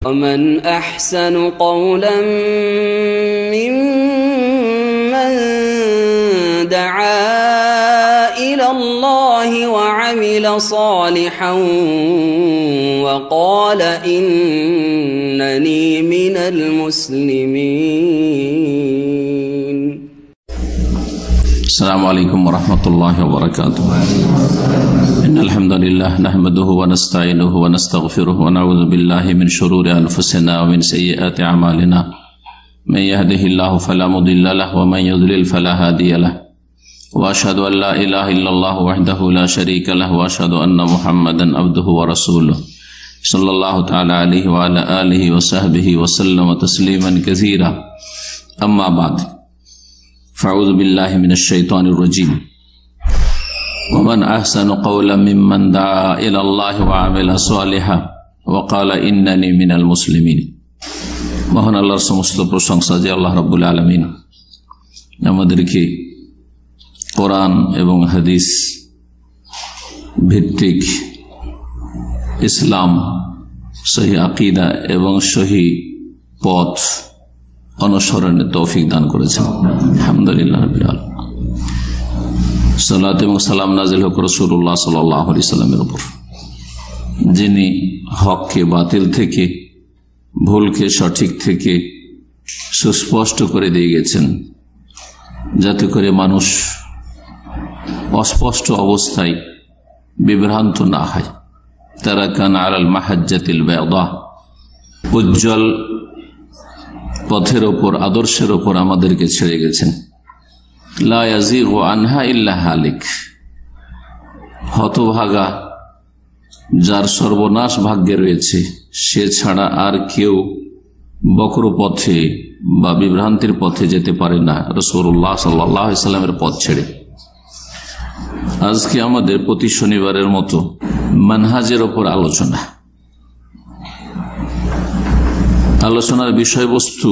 ومن أحسن قولا ممن دعا إلى الله وعمل صالحا وقال إنني من المسلمين. السلام عليكم ورحمة الله وبركاته. إن الحمد لله نحمده ونستعينه ونستغفره ونعوذ بالله من شرور أنفسنا ومن سيئات أعمالنا من يهده الله فلا مضل له ومن يضلل فلا هادي له وأشهد أن لا إله إلا الله وحده لا شريك له وأشهد أن محمدا عبده ورسوله صلى الله تعالى عليه وعلى آله وصحبه وسلم تسليما كثيرا. أما بعد فأعوذ بالله من الشيطان الرجيم. ومن أحسن قولا ممن دعا إلى الله وعمل صالحا وقال إنني من المسلمين. মহান আল্লাহর সমস্ত প্রশংসা যে আল্লাহ রাব্বুল আলামিন আমাদেরকে কোরআন এবং হাদিস ভিত্তিক ইসলাম, সহি আকীদা এবং সহি পথ অনুসরণের তৌফিক দান করেছেন। আলহামদুলিল্লাহ রাব্বিল আলামিন। সালাত এবং সালাম নাজিল হোক রাসূলুল্লাহ সাল্লাল্লাহু আলাইহি সাল্লামের উপর, যিনি হককে বাতিল থেকে, ভুলকে সঠিক থেকে সুস্পষ্ট করে দিয়ে গেছেন, যাতে করে মানুষ অস্পষ্ট অবস্থায় বিভ্রান্ত না হয়। তারাকানা আলাল মাহাজ্জাতিল বাইদা, উজ্জ্বল পথের ওপর, আদর্শের ওপর আমাদেরকে ছেড়ে গেছেন। লা ইয়াজিগু আনহা ইল্লা হালিক, হতভাগা যার সর্বনাশ ভাগ্যে রয়েছে সে ছাড়া আর কেউ বক্র পথে বা বিভ্রান্তির পথে যেতে পারে না রাসূলুল্লাহ সাল্লাল্লাহু আলাইহি সাল্লামের পথ ছেড়ে। আজকে আমাদের প্রতি শনিবারের মতো মানহাজের ওপর আলোচনার বিষয়বস্তু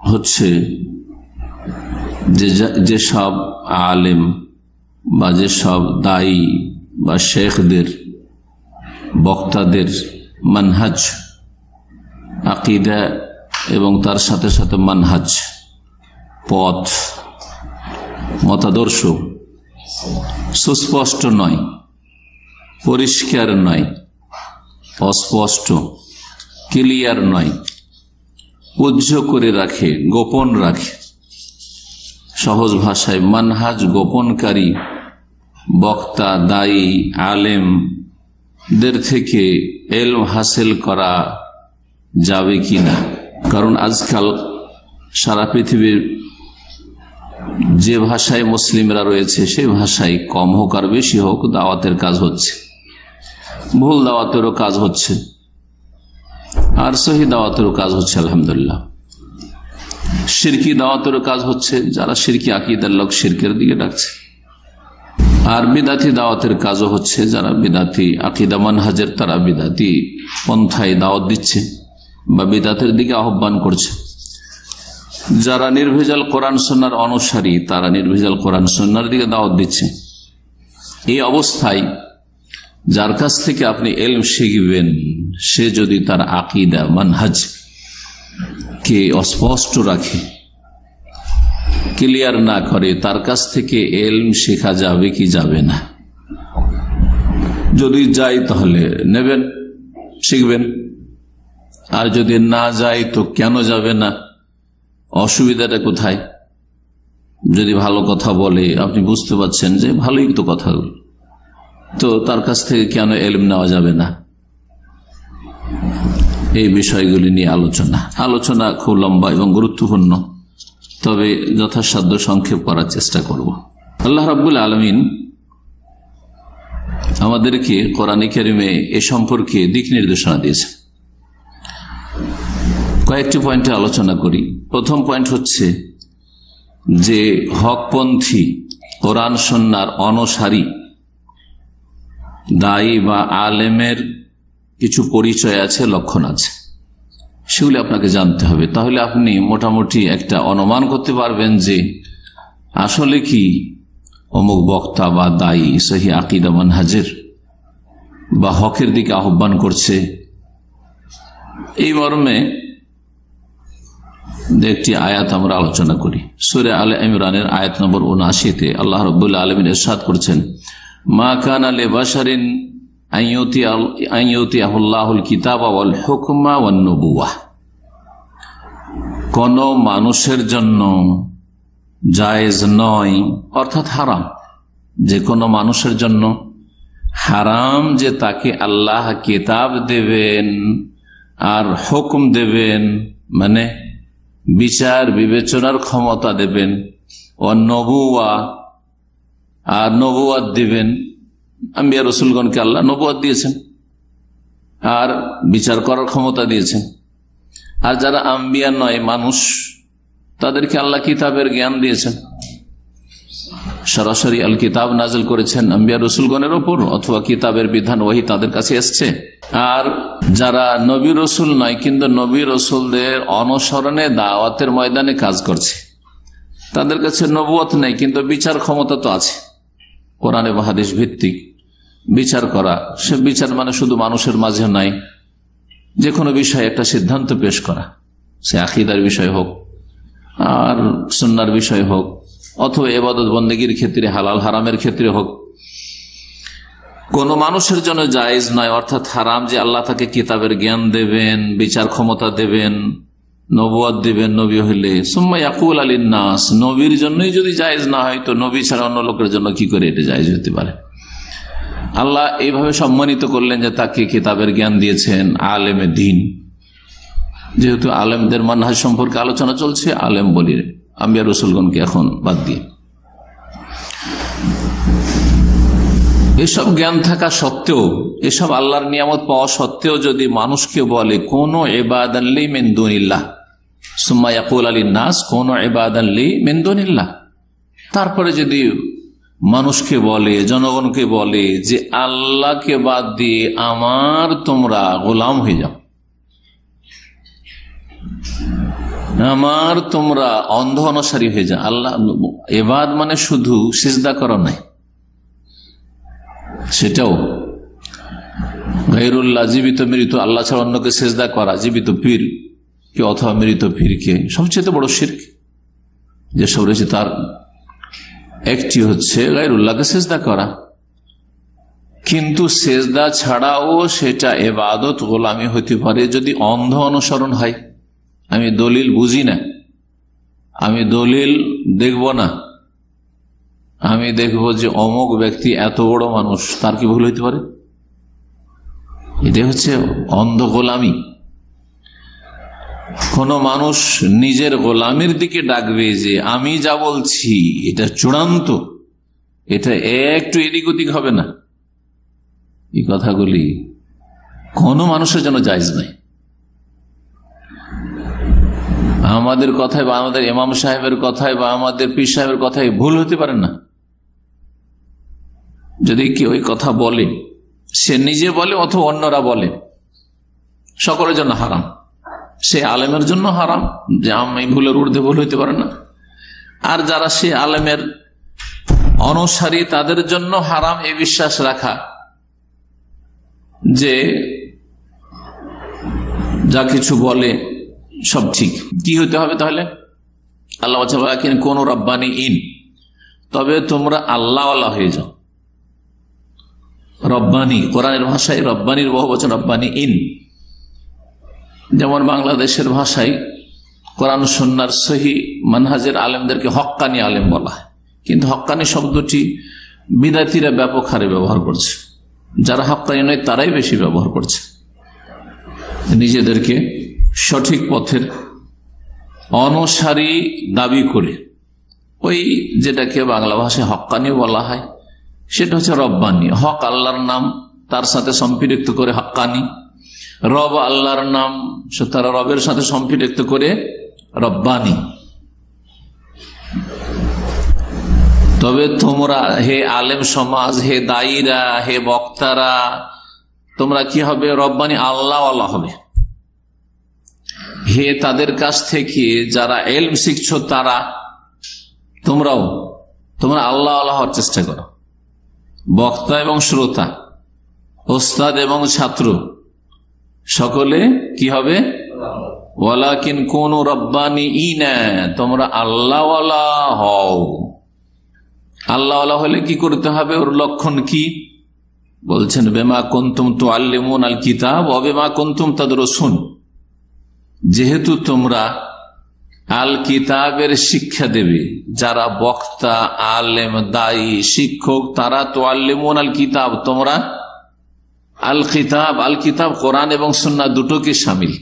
হচ্ছে যেসব আলেম বা যেসব দায়ী বা শেখদের, বক্তাদের মানহাজ, আকীদা এবং তার সাথে সাথে মানহাজ, পথ, মতাদর্শ সুস্পষ্ট নয়, পরিষ্কার নয়, অস্পষ্ট, ক্লিয়ার নয়, উজ্জ্বল করে রাখে, গোপন রাখে। সহজ ভাষায় মানহাজ গোপনকারী বক্তা, দায়ী, আলেমদের থেকে ইলম হাসিল করা যাবে কিনা? কারণ আজকাল সারা পৃথিবীর যে ভাষায় মুসলিমরা রয়েছে সেই ভাষায় কম হোক আর বেশি হোক দাওয়াতের কাজ হচ্ছে, ভুল দাওয়াতেরও কাজ হচ্ছে, আর সহি দাওয়াতেরও কাজ হচ্ছে। আলহামদুলিল্লাহ। শিরকি দাওয়াতেরও কাজ হচ্ছে, যারা শিরকি আকীদার লোক শিরকের দিকে ডাকছে। আর বিদাতি দাওয়াতের কাজও হচ্ছে, যারা বিদাতি আকীদা মানহাজের তারা বিদাতি পন্থায় দাওয়াত দিচ্ছে বা বিদাতের দিকে আহ্বান করছে। যারা নির্ভেজাল কোরআন সুন্নাহর অনুসারী তারা নির্ভেজাল কোরআন সুন্নাহর দিকে দাওয়াত দিচ্ছে। এই অবস্থায় যার কাছ থেকে আপনি ইলম শিখবেন সে যদি তার আকীদা মানহাজ কে অস্পষ্ট রাখে, ক্লিয়ার না করে, তার কাছ থেকে ইলম শেখা যাবে কি যাবে না? যদি যায় তাহলে নেবেন, শিখবেন, আর যদি না যায় তো কেন যাবে না? অসুবিধাটা কোথায়? যদি ভালো কথা বলে আপনি বুঝতে পারছেন যে ভালোই তো কথা, তো তার কাছ থেকে কেন ইলম নেওয়া যাবে না? এই বিষয়গুলি নিয়ে আলোচনা খুব লম্বা এবং গুরুত্বপূর্ণ, তবে যথাসাধ্য সংক্ষেপ করার চেষ্টা করব। আল্লাহ রাব্বুল আলামিন আমাদেরকে কোরআনে কারিমে এ সম্পর্কে দিক নির্দেশনা দিয়েছে। কয়েকটি পয়েন্টে আলোচনা করি। প্রথম পয়েন্ট হচ্ছে যে হকপন্থী কোরআন সুন্নাহর অনুসারী দায়ী বা আলেমের কিছু পরিচয় আছে, লক্ষণ আছে, সেগুলি আপনাকে জানতে হবে। তাহলে আপনি মোটামুটি একটা অনুমান করতে পারবেন যে আসলে কি অমুক বক্তা বা দায়ী সহি আকীদা মানহাজের বা হকের দিকে আহ্বান করছে এই মর্মে একটি আয়াত আমরা আলোচনা করি। সূরা আলে ইমরানের আয়াত নম্বর ৭৯-তে আল্লাহ রাব্বুল আলামিন ইরশাদ করছেন, মা কানা লিবাশারিন আন ইউতিয়াহুল্লাহুল কিতাবা ওয়াল হুকমা ওয়ান নবুওয়াহ। কোন মানুষের জন্য জায়েজ নয়, অর্থাৎ হারাম, যে কোনো মানুষের জন্য হারাম যে তাকে আল্লাহ কিতাব দেবেন আর হুকুম দেবেন, মানে বিচার বিবেচনার ক্ষমতা দেবেন, ও নবুয়া আর নবুয়াত দিবেন। আম্বিয়া রাসূলগণকে আল্লাহ নবুয়াত দিয়েছেন আর বিচার করার ক্ষমতা দিয়েছেন। আর যারা আম্বিয়া নয়, মানুষ, তাদেরকে আল্লাহ কিতাবের জ্ঞান দিয়েছেন। সরাসরি আল কিতাব নাজিল করেছেন আম্বিয়া রাসূলগণের উপর, অথবা কিতাবের বিধান ওহী তাদের কাছে এসছে। আর যারা নবী রাসূল নয় কিন্তু নবী রাসূলদের অনুসরণে দাওয়াতের ময়দানে কাজ করছে, তাদের কাছে নবুয়ত নেই কিন্তু বিচার ক্ষমতা তো আছে। কোরআন এবং হাদিস ভিত্তিক বিচার করা, সে বিচার মানে শুধু মানুষের মাঝে নাই, যে কোনো বিষয়ে একটা সিদ্ধান্ত পেশ করা, সে আকীদার বিষয় হোক আর সুন্নাহর বিষয় হোক, অথবা ইবাদত বন্দেগীর ক্ষেত্রে, হালাল হারামের ক্ষেত্রে হোক। কোন মানুষের জন্য জায়েজ নয়, অর্থাৎ হারাম যে আল্লাহ তাকে কিতাবের জ্ঞান দেবেন, বিচার ক্ষমতা দেবেন, নবুয়ত দিবেন নবী হইলে, সুম্মা ইয়াকুল লিন-নাস, নবীর জন্যই যদি জায়েজ না হয় তো নবী ছাড়া অন্য লোকের জন্য কি করে এটা জায়েজ হতে পারে? আল্লাহ এইভাবে সম্মানিত করলেন যে তাকে কিতাবের জ্ঞান দিয়েছেন, আলেমে দ্বীন। যেহেতু আলেমদের মানহাজ সম্পর্কে আলোচনা চলছে, আলেম বলি আম্বিয়া রাসূলগণকে এখন বাদ দিয়ে। এসব জ্ঞান থাকা সত্ত্বেও, এসব আল্লাহর নিয়ামত পাওয়া সত্ত্বেও যদি মানুষকে বলে কোন ইবাদান লি মিন দুনিল্লাহ, সুম্মা ইয়াকুল লিন-নাস কোন ইবাদান লি মিন দুনিল্লাহ, তারপরে যদি মানুষকে বলে, জনগণকে বলে যে আল্লাহকে বাদ দিয়ে আমার তোমরা গোলাম হয়ে যাও, আমার তোমরা অন্ধ অনুসারী হয়ে যাও। আল্লাহ ইবাদ মানে শুধু সিজদা করা নাই, সেটাও গায়রুল্লাহ, জীবিত মৃত আল্লাহ ছাড়া অন্যকে সিজদা করা, জীবিত পীর কে অথবা মৃত পীরকে, সবচেয়ে বড় শিরক যেসব রয়েছে তার একটি হচ্ছে গায়রুল্লাহকে সিজদা করা। কিন্তু সিজদা ছাড়াও সেটা ইবাদত, গোলামি হতে পারে যদি অন্ধ অনুসরণ হয়। আমি দলিল বুঝি না, আমি দলিল দেখব না, আমি দেখব যে অমুক ব্যক্তি এত বড় মানুষ, তার কি ভুল হইতে পারে? এটা হচ্ছে অন্ধ গোলামি। কোন মানুষ নিজের গোলামির দিকে ডাকবে যে আমি যা বলছি এটা চূড়ান্ত, এটা একটু এদিক ওদিক হবে না, এই কথাগুলি কোন মানুষের জন্য জায়েজ নাই। আমাদের কথায় বা আমাদের ইমাম সাহেবের কথায় বা আমাদের পীর সাহেবের কথায় ভুল হতে পারে না। যদি কেউ ওই কথা বলে, সে নিজে বলে অথবা অন্যরা বলে, সকলের জন্য হারাম। সে আলেমের জন্য হারাম যে আমি ভুলের ঊর্ধ্বে ভুল হইতে পারে না, আর যারা সে আলেমের অনুসারী তাদের জন্য হারাম এই বিশ্বাস রাখা যে যা কিছু বলে সব ঠিক। কি হইতে হবে তাহলে? আল্লাহ কোন রব্বানি ইন, তবে তোমরা আল্লাহওয়ালা হয়ে যাও। রব্বানি, কোরআনের ভাষায় রব্বানির বহুবচন রব্বানি ইন। যেমন বাংলাদেশের ভাষায় কোরআন সুন্নাহর সহি মানহাজের আলেমদেরকে হক্কানি আলেম বলা হয়, কিন্তু হক্কানি শব্দটি বিদাতীরা ব্যাপক হারে ব্যবহার করছে, যারা হক্কানি নয় তারাই বেশি ব্যবহার করছে, নিজেদেরকে সঠিক পথের অনুসারী দাবি করে। ওই যেটাকে বাংলা ভাষায় হক্কানি বলা হয় সেটা হচ্ছে রব্বানি। হক আল্লাহর নাম, তার সাথে সম্পৃক্ত করে হক্কানি। রব আল্লাহর নাম, তারা রবের সাথে সম্পৃক্ত করে রব্বানি। তবে তোমরা হে আলেম সমাজ, হে দায়ীরা, হে বক্তারা, তোমরা কি হবে? রব্বানি, আল্লাহওয়ালা হবে। হে তাদের কাছ থেকে যারা ইলম শিখছো তারা, তোমরা আল্লাহওয়ালা হওয়ার চেষ্টা করো। বক্তা এবং শ্রোতা, ওস্তাদ এবং ছাত্র, সকলে কি হবে? ওয়ালাকিন কুনু রাব্বানিইনা, তোমরা আল্লাহওয়ালা হও। আল্লাহওয়ালা হলে কি করতে হবে? ওর লক্ষণ কি বলছেন? বিমা কুনতুম তুআল্লিমুনাল কিতাব ওয়া বিমা কুনতুম তাদরুসুন, যেহেতু তোমরা আল কিতাবের শিক্ষা দেবে, যারা বক্তা, আলেম, দায়ী, শিক্ষক, তারা তুআল্লিমুন আল কিতাব, তোমরা আল কিতাব, আল কিতাব কোরআন এবং সুন্নাহ দুটোকে শামিল।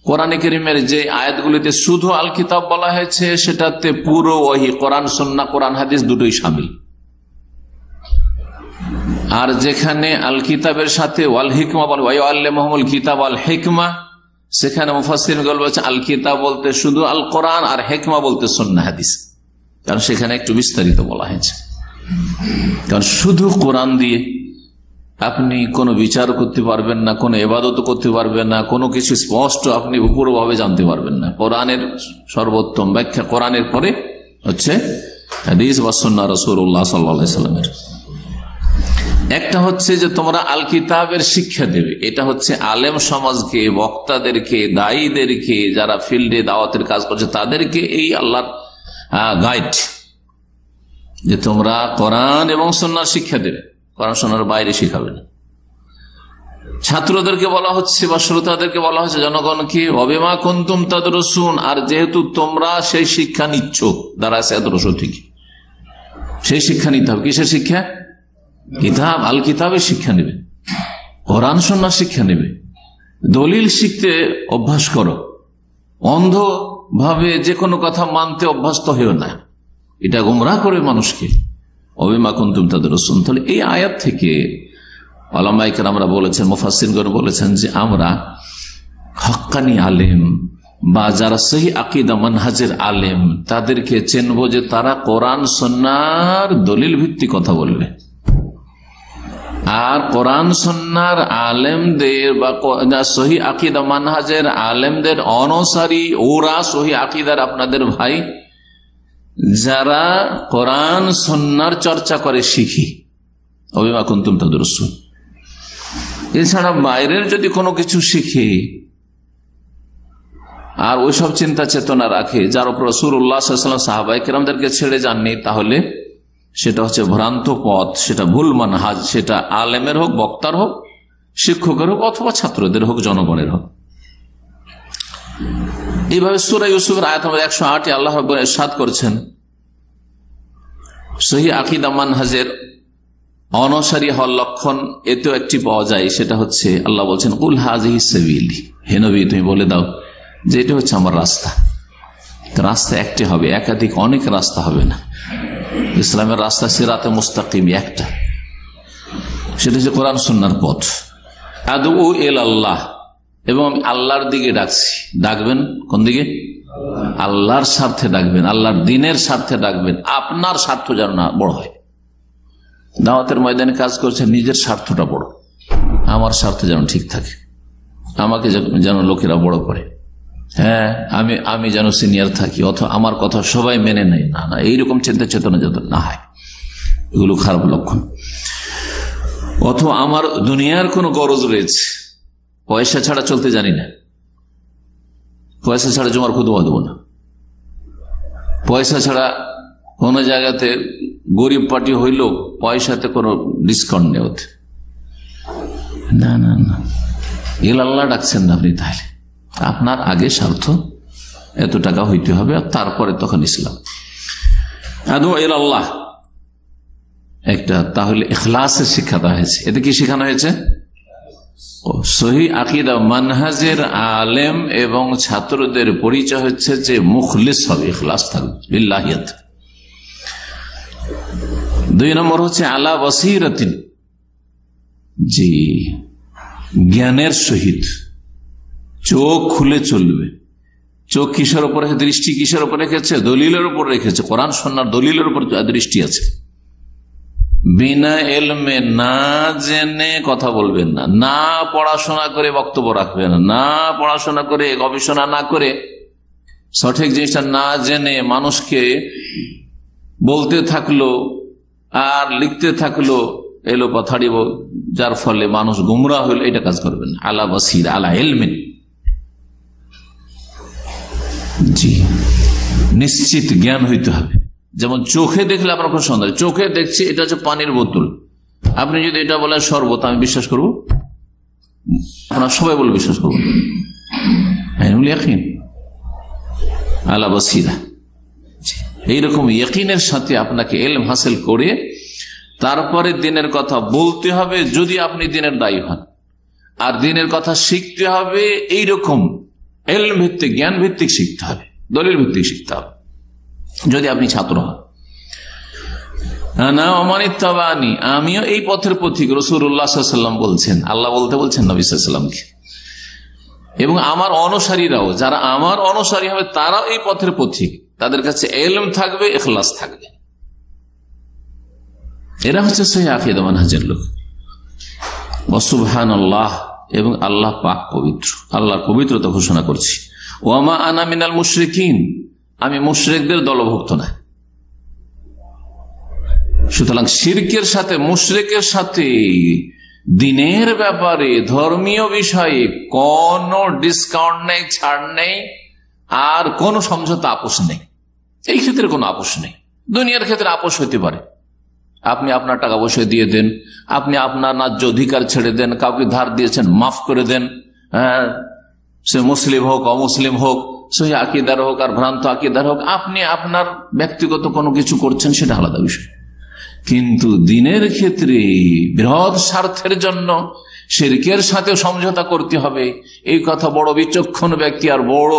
কোরআনে কারীমের যে আয়াতগুলিতে শুধু আল কিতাব বলা হয়েছে, সেটাতে পুরো ওহী, কোরআন সুন্নাহ, কোরআন হাদিস দুটোই শামিল। আর যেখানে আল কিতাবের সাথে ওয়াল হিকমা বলে, ওয়া ইউআল্লিমুহুমুল কিতাব ওয়াল হিকমা, সেখানে মুফাসসিরগণ বলেছেন আল কিতাব বলতে শুধু আল কোরআন, আর হিকমা বলতে সুন্নাহ হাদিস, কারণ সেখানে একটু বিস্তারিত বলা হয়েছে। কারণ শুধু কোরআন দিয়ে আপনি কোনো বিচার করতে পারবেন না, কোনো ইবাদত করতে পারবেন না, কোনো কিছু স্পষ্ট আপনি পুরোভাবে জানতে পারবেন না। কোরআনের সর্বোত্তম ব্যাখ্যা কোরআনের পরে হচ্ছে হাদিস বা সুন্নাহ রাসূলুল্লাহ সাল্লাল্লাহু আলাইহি ওয়াসাল্লামের। একটা হচ্ছে যে তোমরা আল কিতাবের শিক্ষা দেবে, এটা হচ্ছে আলেম সমাজকে, বক্তাদেরকে, দায়ীদেরকে, যারা ফিল্ডে দাওয়াতের কাজ করছে তাদেরকে এই আল্লাহর গাইড, যে তোমরা কোরআন এবং সুন্নাহর শিক্ষা দেবে, কোরআন সুন্নাহর বাইরে শিখাবে না। ছাত্রদেরকে বলা হচ্ছে বা শ্রোতাদেরকে বলা হচ্ছে, জনগণকে ওয়াবিমা কুনতুম তাদরুসুন, আর যেহেতু তোমরা সেই শিক্ষা নিচ্ছ, দ্বারা তাদরুসু ঠিক সেই শিক্ষা নিতে হবে। কিসের শিক্ষা? কিতাব, আল কিতাবের শিক্ষা নেবে, কোরআন সুন্নাহর শিক্ষা নেবে। দলিল শিখতে অভ্যাস করো, অন্ধ ভাবে যে কোনো কথা মানতে অভ্যস্ত হয়েও না, এটা গোমরাহ করে মানুষকে। ওয়াবিমা কুনতুম তাদরুসুন, তাহলে এই আয়াত থেকে উলামায়ে কেরামরা বলেছেন, মুফাসসিরগণ বলেছেন যে আমরা হক্কানি আলেম বা যারা সহি আকীদা মানহাজের আলেম, তাদেরকে চিনবো যে তারা কোরআন সুন্নাহর দলিল ভিত্তিক কথা বলবে। আর কোরআন সুন্নাহর আলেমদের বা সহি আকীদা মানহাজের আলেমদের অনুসারী, ওরা সহি আকীদার আপনাদের ভাই, যারা কোরআন সুন্নাহর চর্চা করে শিখি। ওয়াবিমা কুনতুম তাদরুসুন, এছাড়া বাইরের যদি কোনো কিছু শিখে আর ওইসব চিন্তা চেতনা রাখে যার উপর রাসূলুল্লাহ সাল্লাল্লাহু আলাইহি ওয়াসাল্লাম সাহাবায়ে কেরামদেরকে ছেড়ে যাননি, তাহলে সেটা হচ্ছে ভ্রান্ত পথ, সেটা ভুল মানহাজ, সেটা আলেমের হোক, বক্তার হোক, শিক্ষকের হোক, অথবা ছাত্রদের হোক, জনগণের হোক। এইভাবে সূরা ইউসুফের আয়াত নম্বর 108 আল্লাহ রাব্বুল ইরশাদ করেছেন, সহি আকীদা মানহাজের অনুসারী হওয়ার লক্ষণ এতেও একটি পাওয়া যায়, সেটা হচ্ছে আল্লাহ বলছেন কুল হাযিহি সাবিলি, হে নবী তুমি বলে দাও যে এটা হচ্ছে আমার রাস্তা। রাস্তা একটি হবে, একাধিক অনেক রাস্তা হবে না। ইসলামের রাস্তা সিরাতে মুস্তাকিম একটা, সেটা হচ্ছে কোরআন সুন্নাহর পথ। আদউ ইলাল্লাহ, এবং আল্লাহর দিকে ডাকছি। ডাকবেন কোন দিকে? আল্লাহর স্বার্থে ডাকবেন, আল্লাহর দ্বীনের স্বার্থে ডাকবেন, আপনার স্বার্থ যেন না বড় হয়। দাওয়াতের ময়দানে কাজ করছে, নিজের স্বার্থটা বড়, আমার স্বার্থ যেন ঠিক থাকে, আমাকে যেন লোকেরা বড় করে, হ্যাঁ আমি যেন সিনিয়র থাকি, অথবা আমার কথা সবাই মেনে নেয়, না না, এইরকম চিন্তা চেতনা যাতে না হয়, এগুলো খারাপ লক্ষণ। অথবা আমার দুনিয়ার কোনো গরজ রয়েছে, পয়সা ছাড়া চলতে জানি না, পয়সা ছাড়া জমার খুদবা দেবো না, পয়সা ছাড়া কোন জায়গাতে গরিব পার্টি হইল পয়সাতে কোনো ডিসকাউন্ট নেই, না না না, এগুলো আল্লাহ ডাকছেন না আপনি, তাহলে আপনার আগে স্বার্থ এত টাকা হইতে হবে, আর তারপরে তখন ইসলাম। আদু ইলাল্লাহ একটা, তাহলে ইখলাসের শিক্ষা দেওয়া হয়েছে। এতে কি শেখানো হয়েছে? সহি আকীদা মানহাজের আলেম এবং ছাত্রদের পরিচয় হচ্ছে যে মুখলিস হবে, ইখলাস থাকবে, লিল্লাহিয়াত। 2 নম্বর হচ্ছে আলা বাসীরাতিন, জি জ্ঞানের সহিত, চোখ খুলে চলবে। চোখ কিসের উপর রেখে, দৃষ্টি কিসের উপর রেখেছে? দলিলের উপর রেখেছে, কোরআন সুন্নাহর দলিলের উপর দৃষ্টি আছে। বিনা এলমে, না জেনে কথা বলবেন না, না পড়াশোনা করে বক্তব্য রাখবেন না, না পড়াশোনা করে গবেষণা না করে সঠিক জিনিসটা না জেনে মানুষকে বলতে থাকলো আর লিখতে থাকলো, এলো পাথাড়িব, যার ফলে মানুষ গুমরাহ হইল, এটা কাজ করবেন। আলা বাসির আলা ইলমিন, জি, নিশ্চিত জ্ঞান হইতে হবে। যেমন চোখে দেখলে আপনার কোনো সন্দেহ, চোখে দেখছি এটা হচ্ছে পানির বোতল, আপনি যদি এটা বলেন শরবত, আমি বিশ্বাস করব? আপনার সবাই বলে বিশ্বাস করব? আলা বাসিরা, এইরকম ইয়কিনের সাথে আপনাকে ইলম হাসিল করে তারপরে দিনের কথা বলতে হবে, যদি আপনি দিনের দায়ী হন। আর দিনের কথা শিখতে হবে এইরকম ইলম ভিত্তিক, জ্ঞান ভিত্তিক শিখতে হবে, দলিল ভিত্তিক শিখতে হবে যদি আপনি ছাত্র হন। আমিও এই পথের পথিক, রাসূলুল্লাহ সাল্লাল্লাহু আলাইহি ওয়াসাল্লাম বলছেন, আল্লাহ বলতে বলছেন নবী সাল্লাল্লাহু আলাইহি ওয়াসাল্লামকে, এবং আমার অনুসারীরাও, যারা আমার অনুসারী হবে তারাও এই পথের পথিক। তাদের কাছে ইলম থাকবে, ইখলাস থাকবে, এরা হচ্ছে সহিহ আকীদা মানহাজের লোক। ওয়া সুবহানাল্লাহ, এবং আল্লাহ পাক পবিত্র, আল্লাহর পবিত্রতা ঘোষণা করছি। ওয়া মা আনা মিনাল মুশরিকিন, আমি মুশরিকদের দলভুক্ত না। সুতরাং শিরকের সাথে, মুশরিকের সাথে দিনের ব্যাপারে, ধর্মীয় বিষয়ে কোনো ডিসকাউন্ট নেই, ছাড় নেই, আর কোন সমঝোতা, আপোষ নেই। এই ক্ষেত্রে কোনো আপোষ নেই। দুনিয়ার ক্ষেত্রে আপোষ হইতে পারে, আপনি আপনার টাকা পয়সা দিয়ে দেন, আপনি আপনার ন্যায্য অধিকার ছেড়ে দেন, কাউকে ধার দিয়েছেন মাফ করে দেন, সে মুসলিম হোক অমুসলিম হোক, সহি আকীদার হোক আর ভ্রান্ত আকীদার হোক, আপনি আপনার ব্যক্তিগত কোনো কিছু করছেন, সেটা আলাদা বিষয়। কিন্তু দিনের ক্ষেত্রে বৃহৎ স্বার্থের জন্য শিরকের সাথে সমঝোতা করতে হবে, এই কথা বড় বিচক্ষণ ব্যক্তি আর বড়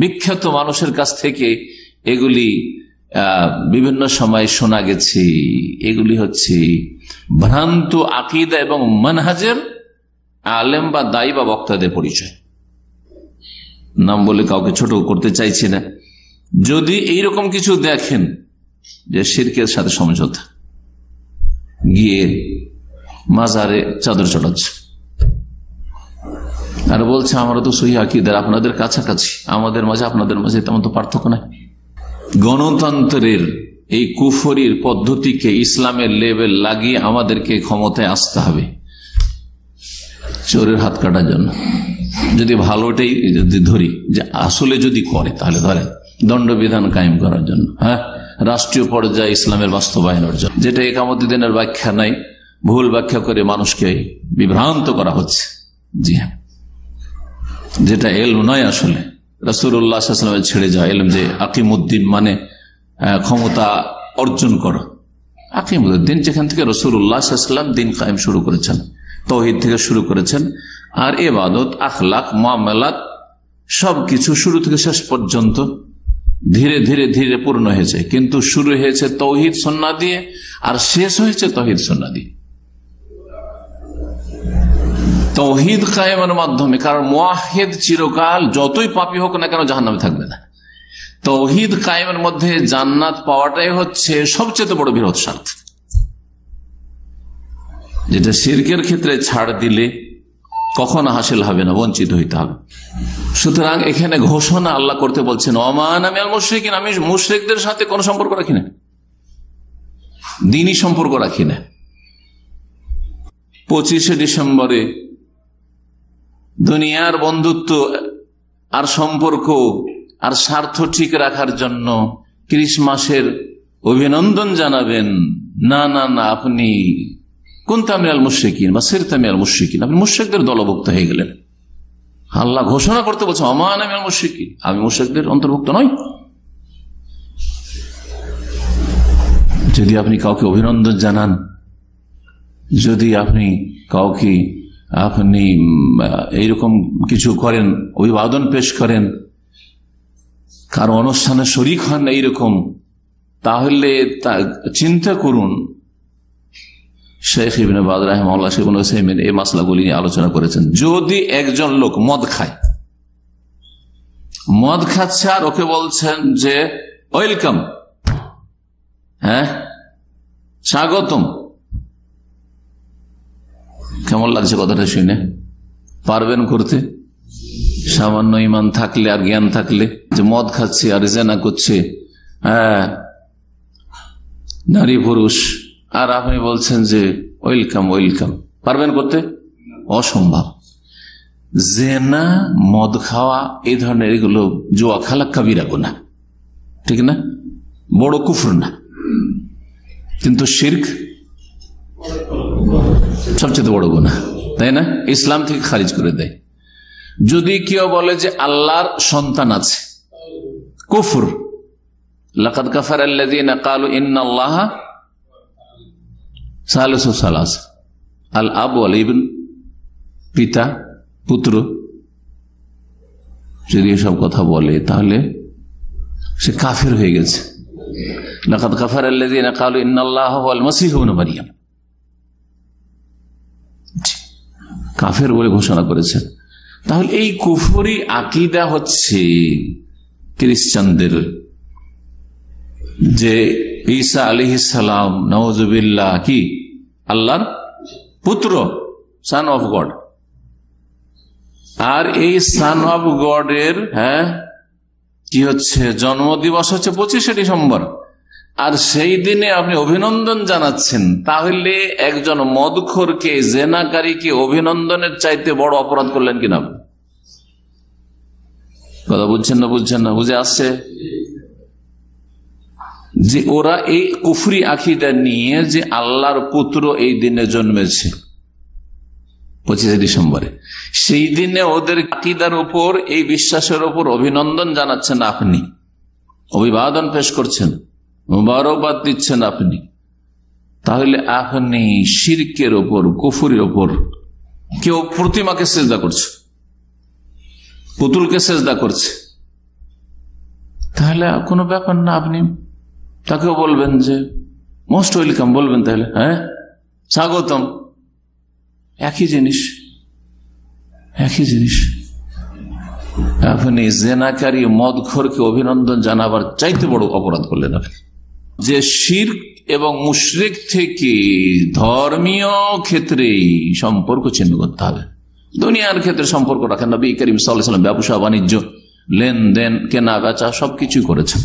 বিখ্যাত মানুষের কাছ থেকে এগুলি বিভিন্ন সময় শোনা গেছে। এগুলি হচ্ছে ভ্রান্ত আকীদা এবং মানহাজের আলেম বা দায়ী বা বক্তাদের পরিচয়। নাম বলে কাউকে ছোট করতে চাইছি না। যদি এইরকম কিছু দেখেন যে শিরকের সাথে সমঝোতা, গিয়ে মাজারে চাদর চড়াচ্ছে আর বলছে আমরা তো সহিহ আকীদার, আপনাদের কাছাকাছি, আমাদের মাঝে আপনাদের মাঝে তেমন তো পার্থক্য নাই। গণতন্ত্রের এই কুফরির পদ্ধতিকে ইসলামের লেভেল লাগিয়ে আমাদেরকে ক্ষমতায় আসতে হবে চোরের হাত কাটার জন্য। যদি ভালোটাই যদি ধরি যে আসলে যদি করে, তাহলে ধরেন দণ্ডবিধান কায়েম করার জন্য, হ্যাঁ, রাষ্ট্রীয় পর্যায়ে ইসলামের বাস্তবায়নের জন্য, যেটা একামত দিনের ব্যাখ্যা নাই, ভুল ব্যাখ্যা করে মানুষকে বিভ্রান্ত করা হচ্ছে। জি হ্যাঁ, যেটা ইলম নয় আসলে। রাসূলুল্লাহ সাল্লাল্লাহু আলাইহি ওয়াসাল্লাম ছেড়ে যাওয়া ইলম, যে আকিমুদ্দিন মানে ক্ষমতা অর্জন করা, আকিমুদ্দিন যেখান থেকে রাসূলুল্লাহ সাল্লাল্লাহু আলাইহি ওয়াসাল্লাম দিন কায়েম শুরু করেছেন, তাওহীদ থেকে শুরু করেছেন, আর ইবাদত, আখলাক, মুআমালাত সবকিছু শুরু থেকে শেষ পর্যন্ত ধীরে ধীরে ধীরে পূর্ণ হয়েছে। কিন্তু শুরু হয়েছে তাওহীদ সুন্নাহ দিয়ে, আর শেষ হয়েছে তাওহীদ সুন্নাহ দিয়ে, তাওহীদ কায়েমের মাধ্যমে। কারণ মুওয়াহহিদ চিরকাল যতই পাপী হোক না কেন জাহান্নামে থাকবে না। তাওহীদ কায়েমের মধ্যে জান্নাত পাওয়াটাই হচ্ছে সবচেয়ে বড় বৃহৎ স্বার্থ, যেটা শিরকের ক্ষেত্রে ছাড় দিলে কখনো হাসিল হবে না, বঞ্চিত হইতে হবে। সুতরাং এখানে ঘোষণা আল্লাহ করতে বলছেন, ওমান আমি আল মুশরিকিন, আমি মুশরিকদের সাথে কোনো সম্পর্ক রাখি না, দিনই সম্পর্ক রাখি না। 25শে ডিসেম্বরে দুনিয়ার বন্ধুত্ব আর সম্পর্ক আর স্বার্থ ঠিক রাখার জন্য ক্রিসমাসের অভিনন্দন জানাবেন, না না না, আপনি কুনতা মিনাল মুশরিকিন বা সিরতা মিনাল মুশরিকিন, আপনি মুশরিকদের দলভুক্ত হয়ে গেলেন। আল্লাহ ঘোষণা করতে বলছে, ওমান আমি আল মুশরিকিন, আমি মুশরিকদের অন্তর্ভুক্ত নই। যদি আপনি কাউকে অভিনন্দন জানান, যদি আপনি কাউকে এইরকম কিছু করেন, অভিবাদন পেশ করেন, কারো অনুষ্ঠানে শরীক হন এইরকম, তাহলে চিন্তা করুন। শেখ ইবনে বাজ রাহিমাহুল্লাহ, শেখ ইবনে উসাইমিন এই মাসলাগুলি নিয়ে আলোচনা করেছেন। যদি একজন লোক মদ খাচ্ছে আর ওকে বলছেন যে ওয়েলকাম, হ্যাঁ স্বাগতম, কেমন লাগছে কথাটা শুনে? পারবেন করতে? সামান্য ঈমান থাকলে আর জ্ঞান থাকলে, যে মদ খাচ্ছে আর জিনা করছে, হ্যাঁ, নারী পুরুষ আর আপনি বলছেন যে ওয়েলকাম ওয়েলকাম, পারবেন করতে? অসম্ভব। জেনা, মদ খাওয়া, এই ধরনের এগুলো জুয়া খেলা কাবিরা গুনাহ, ঠিক না? বড় কুফর না, কিন্তু শিরক সবচেয়ে বড় গুনাহ, তাই না? ইসলাম থেকে খারিজ করে দেয়। যদি কেউ বলে যে আল্লাহর সন্তান আছে, কুফর। লাকাদ কাফারা আল্লাযীনা ক্বালু ইন্নাল্লাহা সালিসু সালাসা, আল আব ওয়াল ইবন, পিতা পুত্র, যদি এসব কথা বলে তাহলে সে কাফের হয়ে গেছে। লাকাদ কাফারা আল্লাযীনা ক্বালু ইন্নাল্লাহা ওয়াল মাসীহ ইবনে মারইয়াম, কাফের বলে ঘোষণা করেছেন। তাহলে এই কুফরি আকীদা হচ্ছে খ্রিস্টানদের, যে ঈসা আলাইহিস সালাম নাউযুবিল্লাহ কি আল্লাহর পুত্র, সান অফ গড। আর এই সান অফ গডের কি হচ্ছে জন্মদিবস হচ্ছে 25শে ডিসেম্বর, আর সেই দিনে আপনি অভিনন্দন জানাচ্ছেন। তাহলে একজন মদখোরকে, জেনাকারীকে অভিনন্দনের চাইতে বড় অপরাধ করলেন কিনা? কথা বুঝছেন না? বুঝছেন না? বুঝে আসছে যে ওরা এই কুফরি আকীদা নিয়ে যে আল্লাহর পুত্র এই দিনে জন্মেছে 25শে ডিসেম্বরে, সেই দিনে ওদের আকীদার উপর, এই বিশ্বাসের উপর অভিনন্দন জানাচ্ছেন আপনি, অভিবাদন পেশ করছেন, মুবারকবাদ দিচ্ছেন আপনি। তাহলে আপনি শিরকের ওপর, কুফরির ওপর, কেউ প্রতিমাকে সেজদা করছে, পুতুলকে সেজদা করছে, তাহলে কোনো ব্যাপার না, আপনি তাকেও বলবেন যে মোস্ট ওয়েলকাম, বলবেন তাহলে স্বাগতম। একই জিনিস, একই জিনিস। আপনি জেনাকারী মদখোরকে অভিনন্দন জানাবার চাইতে বড় অপরাধ করলেন আপনি। যে শিরক এবং মুশরিক থেকে ধর্মীয় ক্ষেত্রে সম্পর্ক ছিন্ন করতে হবে। দুনিয়ার ক্ষেত্রে সম্পর্ক রাখেন। নবী করিম সাল্লাল্লাহু আলাইহি ওয়াসাল্লাম ব্যবসা বাণিজ্য, লেনদেন, কেনা বেচা সবকিছু করেছেন।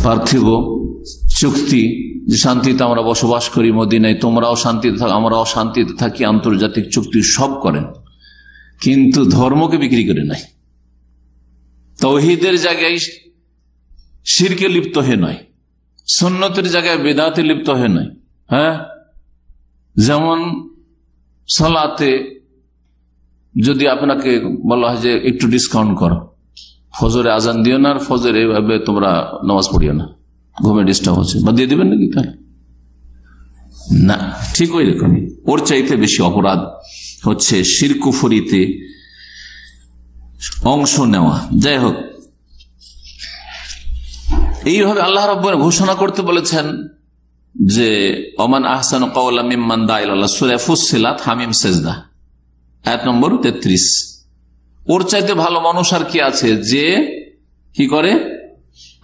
পার্থিব চুক্তি, যে শান্তিতে আমরা বসবাস করি মদিনায়, তোমরাও শান্তিতে থাকো, আমরাও শান্তিতে থাকি, আন্তর্জাতিক চুক্তি সব করেন, কিন্তু ধর্মকে বিক্রি করে নাই। তাওহীদের জায়গায় শিরকে লিপ্ত হয়ে নয়, সুন্নতের জায়গায় বিদআতে লিপ্ত হয়ে নয়। যেমন সালাতে যদি আপনাকে বলা হয় যে একটু ডিসকাউন্ট করো, ফজরে আজান দিও না, আর ফজরে এভাবে তোমরা নামাজ পড়িও না, ঘুমে ডিস্টার্ব হচ্ছে, বা দিয়ে দিবেন নাকি? তাহলে না, ঠিক ওই রকমই ওর চাইতে বেশি অপরাধ হচ্ছে শিরক কুফরিতে অংশ নেওয়া। যাই হোক, এইভাবে আল্লাহ রাব্বুল ঘোষণা করতে বলেছেন যে ওমান আহসানু কাওলাম মিম্মান দা ইলাল্লাহ, সূরা ফুসসিলাত, হামিম সেজদা, আয়াত নম্বর 33। ওর চাইতে ভালো মানুষ আর কি আছে যে কি করে?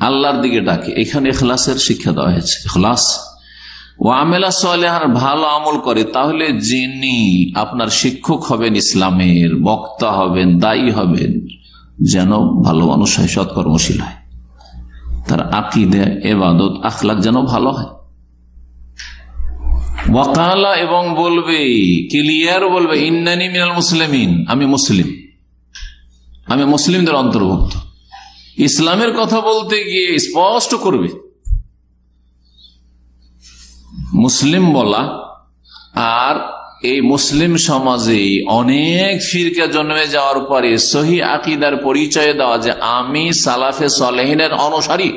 আল্লাহর দিকে ডাকে। এখানে ইখলাসের শিক্ষা দেওয়া হয়েছে। ইখলাস ও আমেলা সালেহার, ভালো আমল করে। তাহলে যিনি আপনার শিক্ষক হবেন, ইসলামের বক্তা হবেন, দায়ী হবেন, যেন ভালো মানুষ হয়, সৎকর্মশীল হয়, তার আকীদা, ইবাদত, আখলাক যেন ভালো হয়। ওয়াকালা, এবং বলবে, ক্লিয়ার বলবে, ইন্নানি মিনাল মুসলিমিন, আমি মুসলিম, আমি মুসলিমদের অন্তর্ভুক্ত। ইসলামের কথা বলতে গিয়ে স্পষ্ট করবে। মুসলিম বলা আর এই মুসলিম সমাজে অনেক ফিরকা জন্মে যাওয়ার পরে সহি আকীদার পরিচয় দেওয়া যে আমি সালাফে সালেহিনের অনুসারী।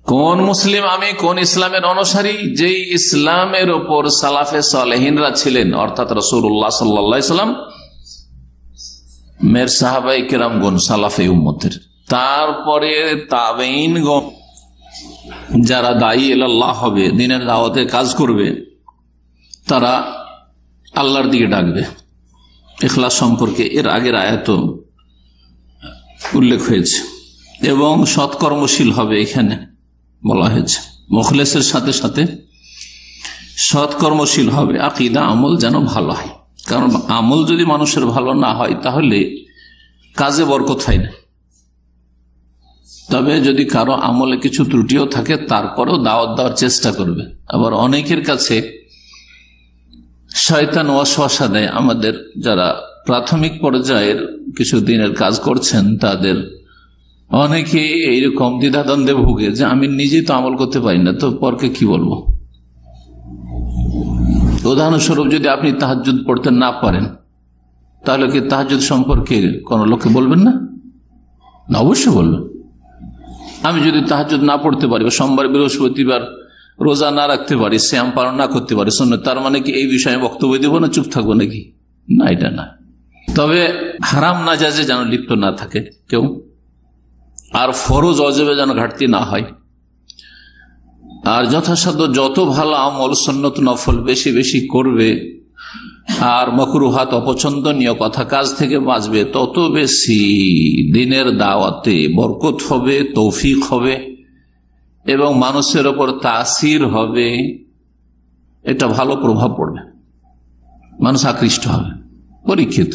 কোন মুসলিম আমি, কোন ইসলামের অনুসারী? যেই ইসলামের ওপর সালাফে সালেহিনরা ছিলেন, অর্থাৎ রাসূলুল্লাহ সাল্লাল্লাহু আলাইহি ওয়াসাল্লাম, মের সাহাবায়ে কেরামগণ, সালাফে উম্মতের, তারপরে তাবেঈনগণ, যারা দায়ী ইলাল্লাহ হবে, দ্বীনের দাওয়াতে কাজ করবে, তারা আল্লাহর দিকে ডাকবে। ইখলাস সম্পর্কে এর আগের আয়াত উল্লেখ হয়েছে। এবং সৎকর্মশীল হবে, এখানে বলা হয়েছে। মুখলেসের সাথে সাথে সৎকর্মশীল হবে। আকীদা, আমল যেন ভালো হয়। কারণ আমল যদি মানুষের ভালো না হয় তাহলে কাজে বরকত হয় না। তবে যদি কারো আমলে কিছু ত্রুটিও থাকে তারপরেও দাওয়াত দেওয়ার চেষ্টা করবে। আবার অনেকের কাছে শয়তান ওয়াসওয়াসা দেয়। আমাদের যারা প্রাথমিক পর্যায়ের কিছু দিনের কাজ করছেন তাদের অনেকে এইরকম দ্বিধাদ্বন্দ্বে ভুগে যে আমি নিজেই তো আমল করতে পারি না, তো পরকে কি বলবো। উদাহরণস্বরূপ, যদি আপনি তাহাজ্জুদ পড়তে না পারেন তাহলে কি তাহাজ্জুদ সম্পর্কে কোন লোককে বলবেন না? অবশ্যই বলবেন। আমি যদি তাহাজ্জুদ না পড়তে পারি, সোমবার বৃহস্পতিবার রোজা না রাখতে পারি, শ্যাম পালন না করতে পারি সুন্নাত, তার মানে কি এই বিষয়ে বক্তব্য দেবো না চুপ থাকবো নাকি? না, এটা না। তবে হারাম নাজায়েজে যেন লিপ্ত না থাকে কেউ, আর ফরজ অজেবে যেন ঘাটতি না হয়, আর যথাসাধ্য যত ভালো আমল সুন্নত নফল বেশি বেশি করবে, আর মাকরুহাত অপছন্দনীয় কথা কাজ থেকে বাঁচবে, তত বেশি দিনের দাওয়াতে বরকত হবে, তৌফিক হবে এবং মানুষের ওপর তাসির হবে। এটা ভালো প্রভাব পড়বে, মানুষ আকৃষ্ট হবে, পরীক্ষিত।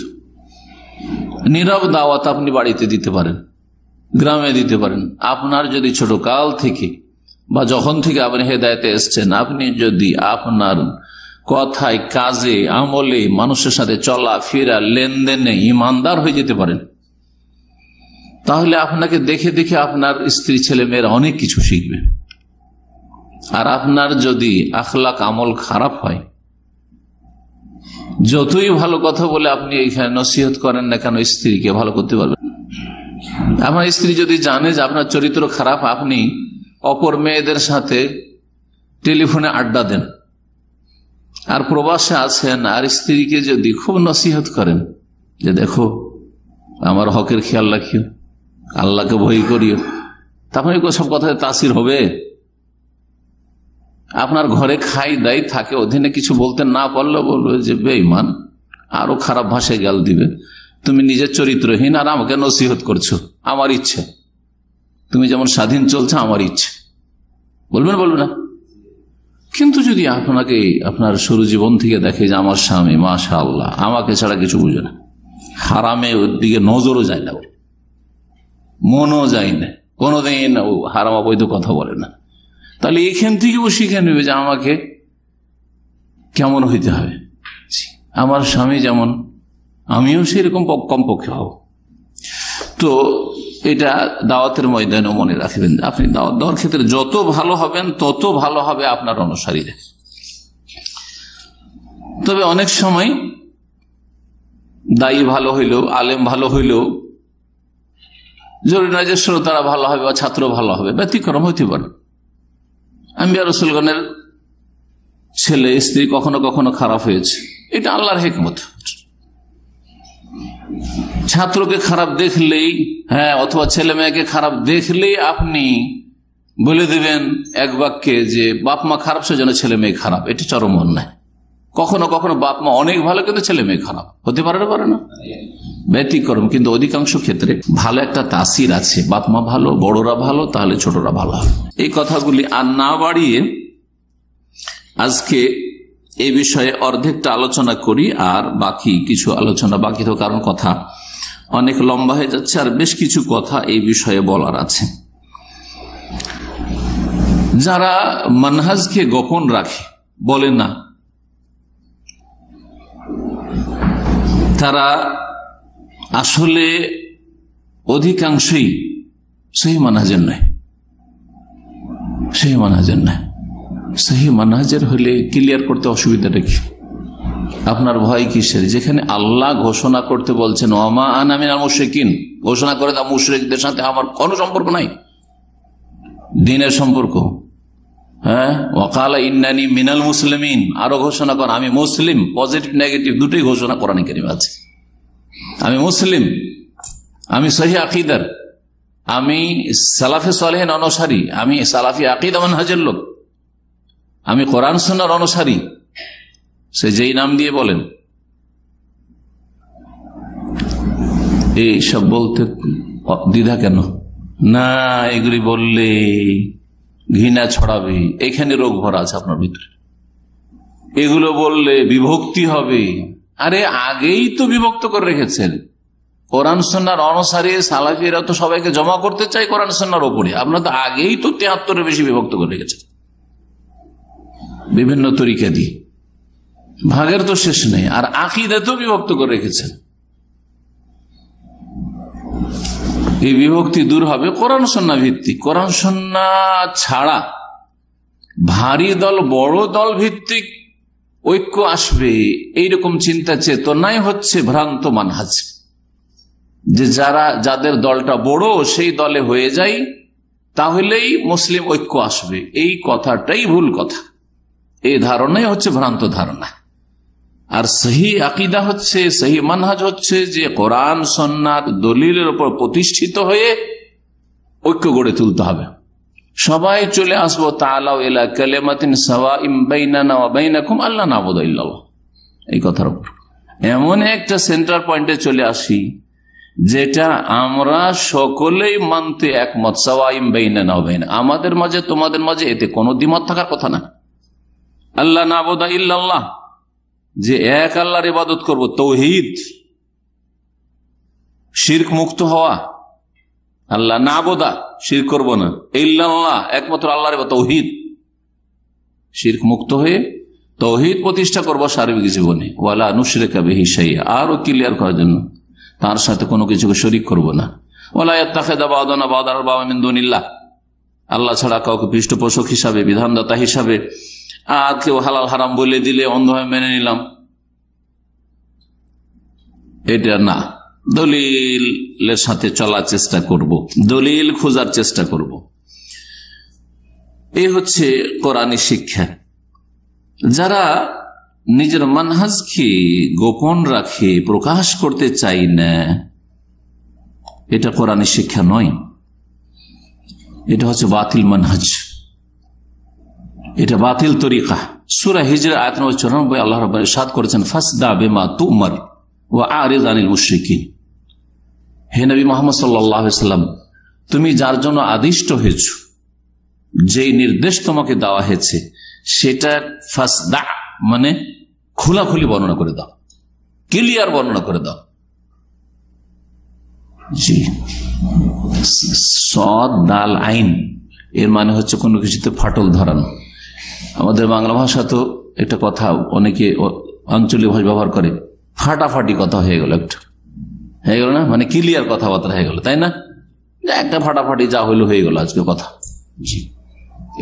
নীরব দাওয়াত আপনি বাড়িতে দিতে পারেন, গ্রামে দিতে পারেন। আপনার যদি ছোট কাল থেকে বা যখন থেকে আপনি হেদায়েতে এসছেন, আপনি যদি আপনার কথায়, কাজে, আমলে, মানুষের সাথে চলা ফেরা, লেনদেনে ইমানদার হয়ে যেতে পারেন, তাহলে আপনাকে দেখে দেখে আপনার স্ত্রী ছেলে মেয়েরা অনেক কিছু শিখবে। আর আপনার যদি আখলাক আমল খারাপ হয়, যতই ভালো কথা বলে আপনি এইখানে নসিহত করেন না কেন, স্ত্রীকে ভালো করতে পারবেন। আমার স্ত্রী যদি জানে যে আপনার চরিত্র খারাপ, আপনি অপর মেয়েদের সাথে টেলিফোনে আড্ডা দেন, আর প্রবাসে আছেন, আর স্ত্রীকে যদি খুব নসিহত করেন যে দেখো আমার হকের খেয়াল রাখিও, আল্লাহকে ভয় করিও, তখন সব কথায় তাসির হবে। আপনার ঘরে খাই দাই থাকে, অধীনে কিছু বলতে না পারলেও বলবে যে বেঈমান, আরো খারাপ ভাষায় গাল দিবে, তুমি নিজের চরিত্রহীন আর আমাকে নসিহত করছো, আমার ইচ্ছে, তুমি যেমন স্বাধীন চলছো আমার ইচ্ছে, বলবেন বলবে না? কিন্তু যদি আপনাকে আপনার শুরু জীবন থেকে দেখে যে আমার স্বামী মাশাআল্লাহ আমাকে ছাড়া কিছু বুঝে না, হারামে ওর দিকে নজরও যায় না, মনও যায় না, কোনোদিন ও হারাম অবৈধ কথা বলে না, তাহলে এখান থেকে ও শিখে নেবে যে আমাকে কেমন হইতে হবে, আমার স্বামী যেমন আমিও সেরকম কমপক্ষে হব। তো এটা দাওয়াতের ময়দানে মনে রাখবেন, আপনি দাওয়াত দেওয়ার ক্ষেত্রে যত ভালো হবেন তত ভালো হবে আপনার অনুসারীরা। তবে অনেক সময় দায়ী ভালো হইলেও, আলেম ভালো হইলেও জরুরি নয় যে শ্রোতারা ভালো হবে বা ছাত্র ভালো হবে, ব্যতিক্রম হইতে পারে। আম্বিয়া রাসূলগণের ছেলে স্ত্রী কখনো কখনো খারাপ হয়েছে, এটা আল্লাহর হিকমত। ছাত্রকে খারাপ দেখলেই, অথবা ছেলে মেয়েকে খারাপ দেখলেই আপনি বলে দেবেন এক বাক্যে যে বাপ মা খারাপ সেজন্য ছেলে মেয়ে খারাপ, এটা চরম অন্যায়। কখনো কখনো বাপ মা অনেক ভালো কিন্তু ছেলে মেয়ে খারাপ হতে পারে না, পারে না, ব্যতিক্রম। কিন্তু অধিকাংশ ক্ষেত্রে ভালো একটা তাসির আছে, বাপ মা ভালো, বড়রা ভালো, তাহলে ছোটরা ভালো হবে। এই কথাগুলি আর না বাড়িয়ে আজকে এই বিষয়ে অর্ধেকটা আলোচনা করি, আর বাকি কিছু আলোচনা বাকি তো, কারণ কথা অনেক লম্বা হয়ে যাচ্ছে, আর বেশ কিছু কথা এই বিষয়ে বলার আছে। যারা মানহাজকে গোপন রাখে, বলে না, তারা আসলে অধিকাংশই সহি মানহাজের নয়, সহি মানহাজের নয়। সহি মানহাজের হলে ক্লিয়ার করতে অসুবিধাটা কি? আপনার ভয় কিসের? যেখানে আল্লাহ ঘোষণা করতে বলছেন ওয়ামা আনা মিনাল মুশরিকিন, ঘোষণা করে দাও মুশরিকদের সাথে আমার কোনো সম্পর্ক নাই, দ্বীনের সম্পর্ক। ওয়াকালা ইন্নানি মিনাল মুসলিমিন, আরো ঘোষণা কর আমি মুসলিম, পজিটিভ নেগেটিভ দুটোই ঘোষণা কোরআনে কারিমে আছে। আমি মুসলিম, আমি সহি আকীদার, আমি সালাফে সালেহিন অনুসারী, আমি সালাফি আকীদা মানহাজের লোক, আমি কোরআন সুন্নাহর অনুসারী, সে যেই নাম দিয়ে বলেন। এই সব বলতে দ্বিধা কেন? না, এগুলি বললে ঘৃণা ছড়াবে, এখানে রোগ ভরা আছে আপনার ভিতরে, এগুলো বললে বিভক্তি হবে। আরে আগেই তো বিভক্ত করে রেখেছেন, কোরআন সুন্নাহর অনুসারী সালাফিরা তো সবাইকে জমা করতে চাই কোরআন সুন্নাহর উপরে। আপনারা তো আগেই তো 73-এর বেশি বিভক্ত করে রেখেছেন বিভিন্ন তরিকা দিয়ে, ভাগের তো শেষ নেই। আর আকীদাতেও বিভক্ত করে রেখেছেন। এই বিভক্তি দূর হবে কোরআন সুন্নাহ ভিত্তিক। কোরআন সুন্নাহ ছাড়া ভারী দল বড় দল ভিত্তিক ঐক্য আসবে এইরকম চিন্তা চেতনাই হচ্ছে ভ্রান্ত মানহাজ। যে যাদের দলটা বড় সেই দলে হয়ে যায় তাহলেই মুসলিম ঐক্য আসবে, এই কথাটাই ভুল কথা। এই ধারণাই হচ্ছে ভ্রান্ত ধারণা। আর সহি আকীদা হচ্ছে, সহি মানহাজ হচ্ছে যে কোরআন সুন্নাহর দলিলের উপর প্রতিষ্ঠিত হয়ে ঐক্য গড়ে তুলতে হবে। সবাই চলে আসবো তাআলাউ ইলা কালিমাতিন সাওয়াইন বাইনানা ওয়া বাইনাকুম আল্লা না'বুদা ইল্লাল্লাহ, এই কথার উপর এমন একটা সেন্টার পয়েন্টে চলে আসি যেটা আমরা সকলেই মানতে একমত। সাওয়াইন বাইনানা ওয়া বাইনা, আমাদের মাঝে তোমাদের মাঝে এতে কোনো দ্বিমত থাকার কথা না। আল্লা না'বুদা ইল্লাল্লাহ, যে এক আল্লাহর ইবাদত করব, তাওহীদ, শিরক মুক্ত হওয়া। আল্লাহ না'বুদা, শিরক করব না, ইল্লাল্লাহ, একমাত্র আল্লাহর ইবাদত, তাওহীদ, শিরক মুক্ত হয়ে তাওহীদ প্রতিষ্ঠা করব সার্বিক জীবনে। ওয়ালা নুশরিকা বিহি শাইআ, আরো ক্লিয়ার করার জন্য তার সাথে কোনো কিছুকে শরীক করব না। ওয়ালা ইয়াত্তাখিযা বা'দুনা বা'দান আরবাবা মিন দুনিল্লাহ, আল্লাহ ছাড়া কাউকে পৃষ্ঠপোষক হিসাবে, বিধানদাতা হিসাবে। আর কেউ হালাল হারাম বলে দিলে অন্ধভাবে মেনে নিলাম, এটা না। দলিলের সাথে চলার চেষ্টা করব, দলিল খোঁজার চেষ্টা করব। এই হচ্ছে কোরআনী শিক্ষা। যারা নিজের মানহাজকে গোপন রাখে, প্রকাশ করতে চাই না, এটা কোরআনী শিক্ষা নয়, এটা হচ্ছে বাতিল মানহাজ, এটা বাতিল তরিকা। সূরা হিজর আয়াত নম্বর 94 আল্লাহ রাব্বুল আলামিন ইরশাদ করেছেন, ফাসদা বিমা তুমার ওয়া আরিদ আনিল মুশরিকিন। হে নবী মুহাম্মদ সাল্লাল্লাহু আলাইহি ওয়াসাল্লাম, তুমি যার জন্য আদিষ্ট হয়েছো, যেই নির্দেশ তোমাকে দেওয়া হয়েছে, সেটা ফাসদা মানে খোলাখুলি বর্ণনা করে দাও, ক্লিয়ার বর্ণনা করে দাও। জি, সদ দাল আইন এর মানে হচ্ছে কোনো কিছুতে ফাটল ধরানো। আমাদের বাংলা ভাষা তো একটা কথা অনেকে আঞ্চলিক ভাষা ব্যবহার করে, ফাটাফাটি কথা হয়ে গেল, একটা হয়ে গেল না, মানে ক্লিয়ার কথাবার্তা হয়ে গেল, তাই না? একটা ফাটাফাটি যা হইলো হয়ে গেল আজকে কথা। জি,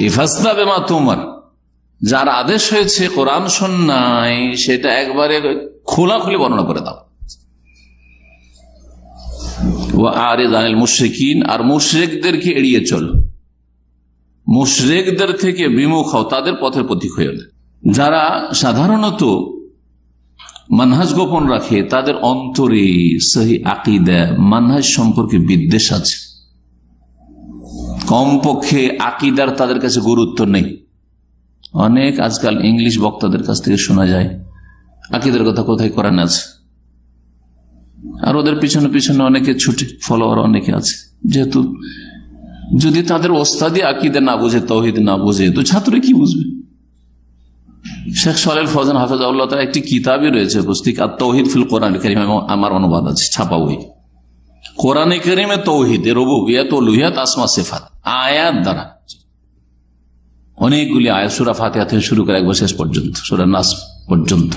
এই ফাসদা বিমা তুমার, যার আদেশ হয়েছে কোরআন সুন্নাহয়, সেটা একবারে খোলাখুলি বর্ণনা করে দাও। ওয়া আরিদ আনিল মুশরিকিন, আর মুশরিকদেরকে এড়িয়ে চল, মুশরিকদের থেকে বিমুখ হও, তাদের পথের পথিক হইও না। যারা সাধারণত মানহাজ গোপন রাখে, তাদের অন্তরে সহি আকীদা, মানহাজ সম্পর্কে বিদ্বেষ আছে, কমপক্ষে আকীদার তাদের কাছে গুরুত্ব নেই। অনেক আজকাল ইংলিশ বক্তাদের কাছ থেকে শোনা যায় আকীদার কথা কোথায় কোরআনে আছে, আর ওদের পিছনে পিছনে অনেকে ছুটে, ফলোয়ার অনেকে আছে। যেহেতু যদি তাদের ওস্তাদি আকীদা না বুঝে, তাওহীদ না বুঝে, তো ছাত্র কি বুঝবে? শেখ সালেহ ফৌজান হাফেজাহুল্লাহ তাআলা একটি কিতাবই রয়েছে পুস্তিকা আত-তাওহীদ ফিল কোরআন কারীম, আমার অনুবাদ আছে, ছাপা বই। কোরআনে কারীমে তাওহীদ, রুবুবিয়্যাত, উলুহিয়াত, আসমা সিফাত আয়াত দ্বারা, অনেকগুলি আয়াত, সূরা ফাতিহা থেকে শুরু করে একবার শেষ পর্যন্ত, সূরা নাস পর্যন্ত।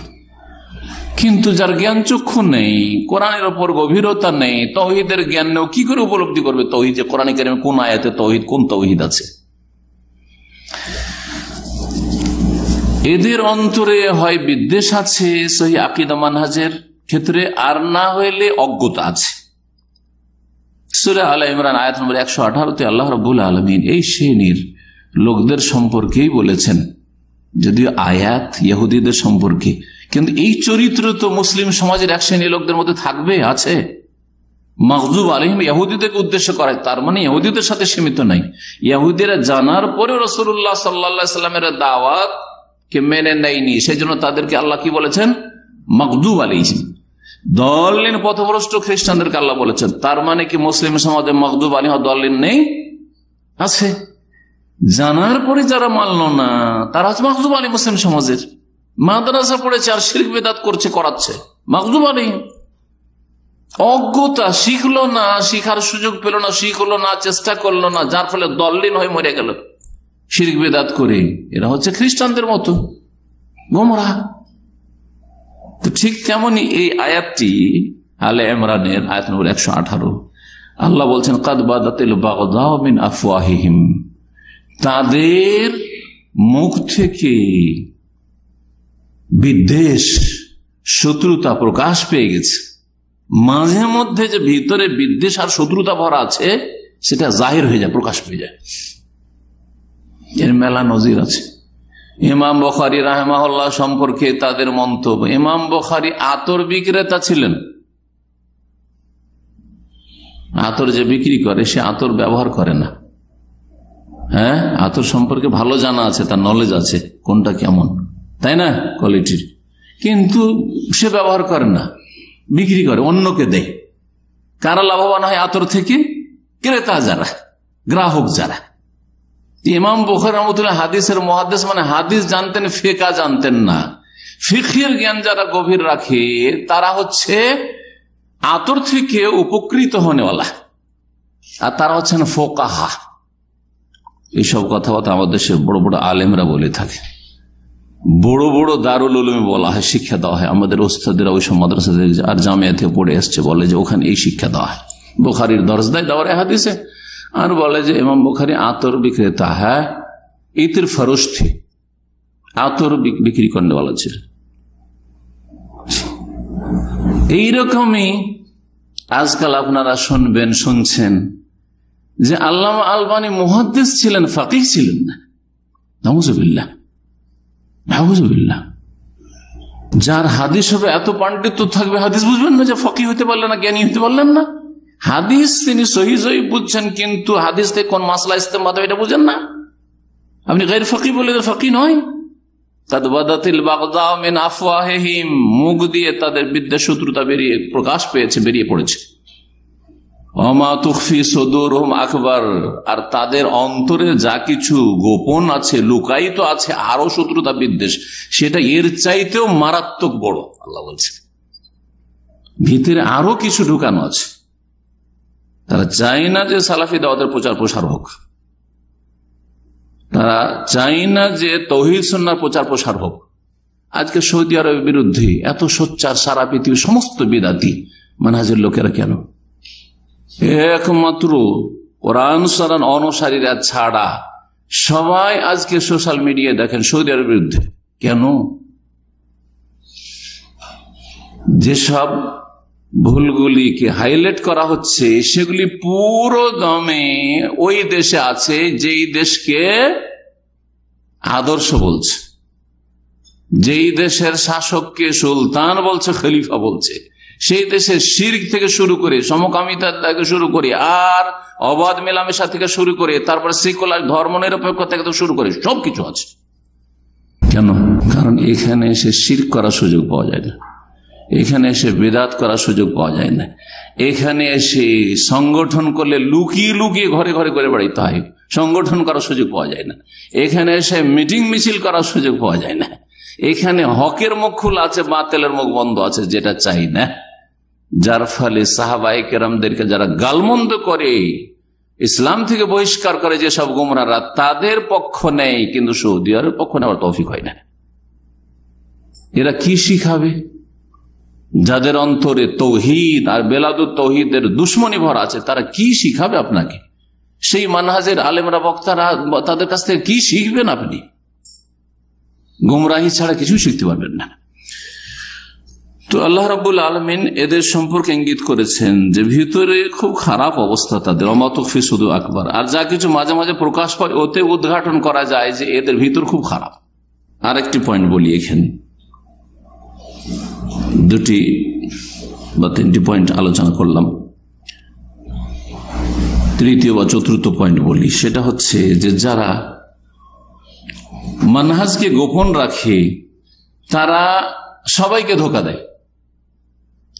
কিন্তু যার জ্ঞান চক্ষু নেই, কোরআনের ওপর গভীরতা নেই, তাওহীদের জ্ঞান নেই, কি করে উপলব্ধি করবে তাওহীদ, যে কোরআনে কারীমে কোন আয়াতে তাওহীদ, কোন তাওহীদ আছে? এদের অন্তরে হয় বিদ্বেষ আছে সহি আকীদা মানহাজের ক্ষেত্রে, আর না হইলে অজ্ঞতা আছে। সূরা আলে ইমরান আয়াত নম্বর 118 আল্লাহ রাব্বুল আলামিন এই শ্রেণীর লোকদের সম্পর্কেই বলেছেন, যদিও আয়াত ইহুদিদের সম্পর্কে, কিন্তু এই চরিত্র তো মুসলিম সমাজের এক শ্রেণীর লোকদের মধ্যে থাকবে, আছে। মাগযুব আলাইহিম, ইহুদিদেরকে উদ্দেশ্য করে, তার মানে ইহুদিদের সাথে সীমিত নাই। ইহুদিরা জানার পরে রাসূলুল্লাহ সাল্লাল্লাহু আলাইহি সাল্লামের দাওয়াত কে মেনে নেয়নি, সেই জন্য তাদেরকে আল্লাহ কি বলেছেন? মাগযুব আলাইহিম, দলিন পথভ্রষ্ট খ্রিস্টানদেরকে আল্লাহ বলেছেন। তার মানে কি মুসলিম সমাজে মাগযুব আলাইহিম দলিন নেই? আছে। জানার পরে যারা মানল না, তারা হচ্ছে মাগযুব আলাইহিম। মুসলিম সমাজের মাদ্রাসা পড়েছে আর শিরক বিদআত করছে, করাচ্ছে, মাগযুব আলাইহিম। অজ্ঞতা, শিখলো না, শিখার সুযোগ পেল না, শিখলো না, চেষ্টা করলো না, যার ফলে দল্লিন হয়ে মরে গেল শিরক বিদআত করে। এরা হচ্ছে খ্রিস্টানদের মতো গোমরাহ। তো ঠিক তেমনি এই আয়াতটি আলে ইমরানের আয়াত নম্বর 118, আল্লাহ বলছেন কাদ বাদাতিল বাগদাউ মিন আফওয়াহিহিম, তাদের মুখ থেকে বিদ্বেষ, শত্রুতা প্রকাশ পেয়ে গেছে। মাঝে মধ্যে যে ভিতরে বিদ্বেষ আর শত্রুতা ভরা আছে সেটা জাহির হয়ে যায়, প্রকাশ পেয়ে যায়। এর মেলা নজির আছে। ইমাম বুখারী রাহিমাহুল্লাহ সম্পর্কে তাদের মন্তব্য, ইমাম বুখারী আতর বিক্রেতা ছিলেন। আতর যে বিক্রি করে সে আতর ব্যবহার করে না। হ্যাঁ, আতর সম্পর্কে ভালো জানা আছে, তার নলেজ আছে কোনটা কেমন, তাই না, কোয়ালিটির, কিন্তু সে ব্যবহার করে না, বিক্রি করে, অন্যকে দেয়। কারা লাভবান হয় আতর থেকে? ক্রেতা যারা, গ্রাহক যারা। ইমাম বুখারী রাহমাতুল্লাহ হাদিসের মুহাদ্দিস, মানে হাদিস জানতেন, ফিকহ জানতেন না। ফিকহের জ্ঞান যারা গভীর রাখে তারা হচ্ছে আতর থেকে উপকৃত হনেওয়ালা, আর তারা হচ্ছেন ফোকাহা। এইসব কথাবার্তা আমাদের দেশে বড় বড় আলেমরা বলে থাকে, বড় বড় দারুল উলুমে বলা হয়, শিক্ষা দেওয়া হয়। আমাদের ওস্তাদেরা ওই সব মাদ্রাসা আর জামিয়াতে পড়ে আসছে, বলে যে ওখানে এই শিক্ষা দেওয়া হয়। বুখারীর দর্শ দেয় দাওয়ারে হাদিসে, আর বলে যে ইমাম বুখারী আতর বিক্রেতা, হ্যাঁ, ইতির ফরোশ থে, আতর বিক্রি করনে वाला ছিল। এইরকমই আজকাল আপনারা শুনবেন, শুনছেন যে আল্লামা আলবানী মুহাদ্দিস ছিলেন, ফাকিহ ছিলেন না। নাউযুবিল্লাহ, নাউযুবিল্লাহ। যার হাদিস হবে এত পাণ্ডিত্য থাকবে, হাদিস বুঝবেন না, যে ফাকিহ হতে পারলেন না, জ্ঞানী হতে পারলেন না। হাদিস তিনি সহিহ সহিহ বুঝছেন, কিন্তু হাদিস থেকে কোন মাসলা ইস্তেমবাদ হবে এটা বুঝেন না। আপনি গায়র ফাকিহ বলে ফাকিহ নয়। কাদ বাদাতিল বাগদাউ মিন আফওয়াহিহিম, মুখ দিয়ে তাদের বিদ্বেষ, শত্রুতা প্রকাশ পেয়েছে, বেরিয়ে পড়েছে। ওমা তুখফি সুদুরহুম আকবার, আর তাদের অন্তরে যা কিছু গোপন আছে, লুকায়িত আছে, আরো শত্রুতা বিদ্বেষ, সেটা এর চাইতেও মারাত্মক বড়। আল্লাহ বলছে ভিতরে আরো কিছু ঢুকানো আছে। তারা চায় না যে সালাফি দাওয়াতের প্রচার প্রসার হোক, তারা চায় না যে তাওহীদ সুন্নাহর প্রচার প্রসার হোক। আজকে সৌদি আরবের বিরুদ্ধে এত সোচ্চার সারা পৃথিবীর সমস্ত বিদাতি মানহাজের লোকেরা কেন? একমাত্র কোরআন সুন্নাহ অনুসারীরা ছাড়া সবাই আজকে সোশ্যাল মিডিয়ায় দেখেন সৌদি আরবের বিরুদ্ধে। কেন? যেসব ভুলগুলিকে হাইলাইট করা হচ্ছে সেগুলি পুরো দমে ওই দেশে আছে যেই দেশকে আদর্শ বলছে, যেই দেশের শাসককে সুলতান বলছে, খলিফা বলছে, সেই দেশের শিরক থেকে শুরু করে, সমকামিতা থেকে শুরু করে, আর অবাধ মেলামেশা থেকে শুরু করে, তারপর সেকুলার ধর্ম নিরপেক্ষতা থেকে শুরু করে সবকিছু আছে। কেন? কারণ এখানে এসে শিরক করার সুযোগ পাওয়া যায় না, এখানে এসে বিদআত করার সুযোগ পাওয়া যায় না, এখানে এসে সংগঠন করলে লুকিয়ে লুকিয়ে ঘরে ঘরে করে বেড়াইতে হয়, সংগঠন করার সুযোগ পাওয়া যায় না, এখানে এসে মিটিং মিছিল করার সুযোগ পাওয়া যায় না, এখানে হকের মুখ খোলা আছে, বাতিলের মুখ বন্ধ আছে, যেটা চাই না। যার ফলে সাহাবায়ে কেরামদেরকে যারা গালমন্দ করে, ইসলাম থেকে বহিষ্কার করে যেসব গোমরাহরা, তাদের পক্ষ নেই, কিন্তু সৌদি আরবের পক্ষ নেওয়ার তৌফিক হয় না। এরা কি শিখাবে? যাদের অন্তরে তৌহিদ আর বেলাদুত তৌহিদের দুশ্মনী ভরা আছে, তারা কি শিখাবে আপনাকে? সেই মানহাজের আলেমরা, বক্তারা, তাদের কাছ থেকে কি শিখবেন আপনি? গুমরাহি ছাড়া কিছু শিখতে পারবেন না। তো আল্লাহ রাব্বুল আলামিন এদের সম্পর্কে ইঙ্গিত করেছেন যে ভিতরে খুব খারাপ অবস্থা তাদের, ওমা তুখফি সুদুর আকবার, আর যা কিছু মাঝে মাঝে প্রকাশ পায় ওতে উদ্ঘাটন করা যায় যে এদের ভিতর খুব খারাপ। আর একটি পয়েন্ট বলি, এখানে দুটি বা তিনটি পয়েন্ট আলোচনা করলাম, তৃতীয় বা চতুর্থ পয়েন্ট বলি, সেটা হচ্ছে যে যারা মানহাজকে গোপন রাখে তারা সবাইকে ধোঁকা দেয়,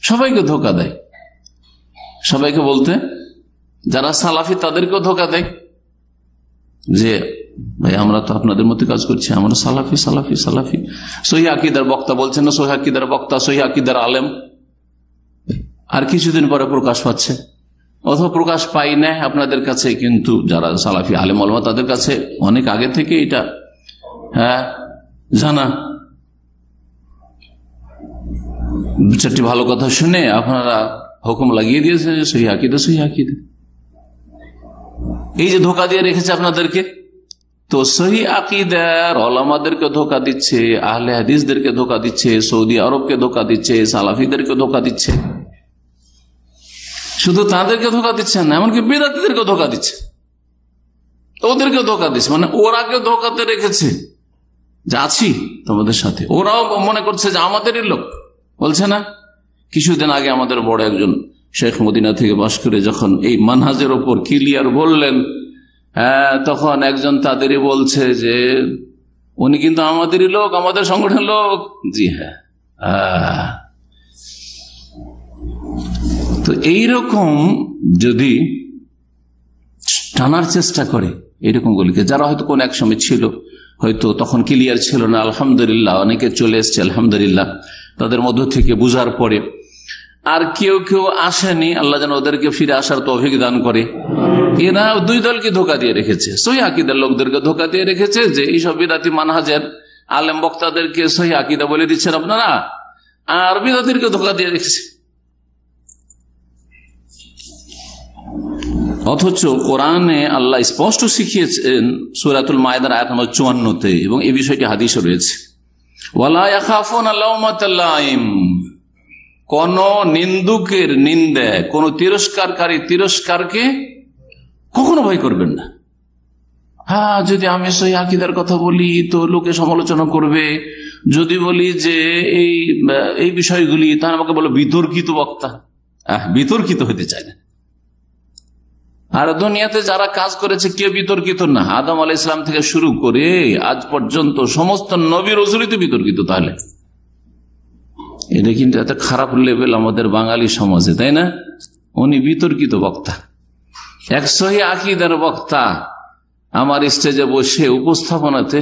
সবাইকে ধোঁকা দেয়। সবাইকে বলতে যারা সালাফি তাদেরকেও ধোঁকা দেয় যে ভাই আমরা তো আপনাদের মতো কাজ করছি, আমরা সালাফি সালাফি সালাফি। সহিহ আকীদার বক্তা বলছেন না, সহিহ আকীদার বক্তা, সহিহ আকীদার আলেম, আর কিছুদিন পরে প্রকাশ পাচ্ছে, অথবা প্রকাশ পাই না আপনাদের কাছে, কিন্তু যারা সালাফি আলেম ওলামা তাদের কাছে অনেক আগে থেকে এটা জানা। দু চারটি ভালো কথা শুনে আপনারা হুকুম লাগিয়ে দিয়েছে সহিহ আকীদা সহিহ আকীদা। এই যে ধোঁকা দিয়ে রেখেছে আপনাদেরকে, তো সহিহ আকীদার ওলামাদেরকে ধোঁকা দিচ্ছে, আহলে হাদিসদেরকে ধোঁকা দিচ্ছে, সৌদি আরবকে ধোঁকা দিচ্ছে, সালাফিদেরকে ধোঁকা দিচ্ছে। শুধু তাদেরকে ধোঁকা দিচ্ছে না, এমনকি বিদআতীদেরকে ধোঁকা দিচ্ছে, ওদেরকে ধোঁকা দিচ্ছে। মানে ওরাকে ধোঁকাতে রেখেছে যে আছি তোমাদের সাথে, ওরাও মনে করছে যে আমাদেরই লোক। বলছে না, কিছুদিন আগে আমাদের বড় একজন শেখ মদিনা থেকে বাস করে যখন এই মানহাজের ওপর ক্লিয়ার বললেন, তখন একজন তাদেরই বলছে যে উনি কিন্তু আমাদেরই লোক, আমাদের সংগঠনের লোক। জি হ্যাঁ। তো এইরকম যদি টানার চেষ্টা করে এইরকম গুলিকে, যারা হয়তো কোন এক সময় ছিল, হয়তো তখন ক্লিয়ার ছিল না, আলহামদুলিল্লাহ অনেকে চলে এসছে, আলহামদুলিল্লাহ তাদের মধ্য থেকে বুঝার পরে। আর কেউ কেউ আসেনি, আল্লাহ যেন ওদেরকে ফিরে আসার তৌফিক দান করে। এরা দুই দলকে ধোঁকা দিয়ে রেখেছে, সহিহ আকীদার লোকদেরকে ধোঁকা দিয়ে রেখেছে যে এইসব বিদআতি মানহাজের আলেম বক্তাদেরকে সহিহ আকীদা বলে দিচ্ছেন আপনারা, আর বিদআতিদেরকে ধোঁকা দিয়ে রেখেছে। অথচ কোরআনে আল্লাহ স্পষ্ট শিখিয়েছেন সূরাতুল মায়েদার আয়াত নম্বর 54-তে, এবং এই বিষয়টি হাদিসে রয়েছে, ওয়ালা ইয়াখাফুনা লাওমাতা লাইম, কোন নিন্দুকের নিন্দা, কোন তিরস্কারকারী তিরস্কারকে কখনো ভয় করবেন না। হ্যাঁ, যদি আমি সহিহ আকীদার কথা বলি তো লোকে সমালোচনা করবে, যদি বলি যে এই বিষয়গুলি, তাহলে আমাকে বলো বিতর্কিত বক্তা। বিতর্কিত হতে চায় না। আর দুনিয়াতে যারা কাজ করেছে কেউ বিতর্কিত না, আদম আলাইহিস সালাম থেকে শুরু করে আজ পর্যন্ত সমস্ত নবী রাসূলই তো বিতর্কিত। তাহলে এটা কিন্তু এত খারাপ লেভেল আমাদের বাঙালি সমাজে, তাই না? উনি বিতর্কিত বক্তা, এক সহিহ আকীদার বক্তা আমার স্টেজে বসে উপস্থাপনাতে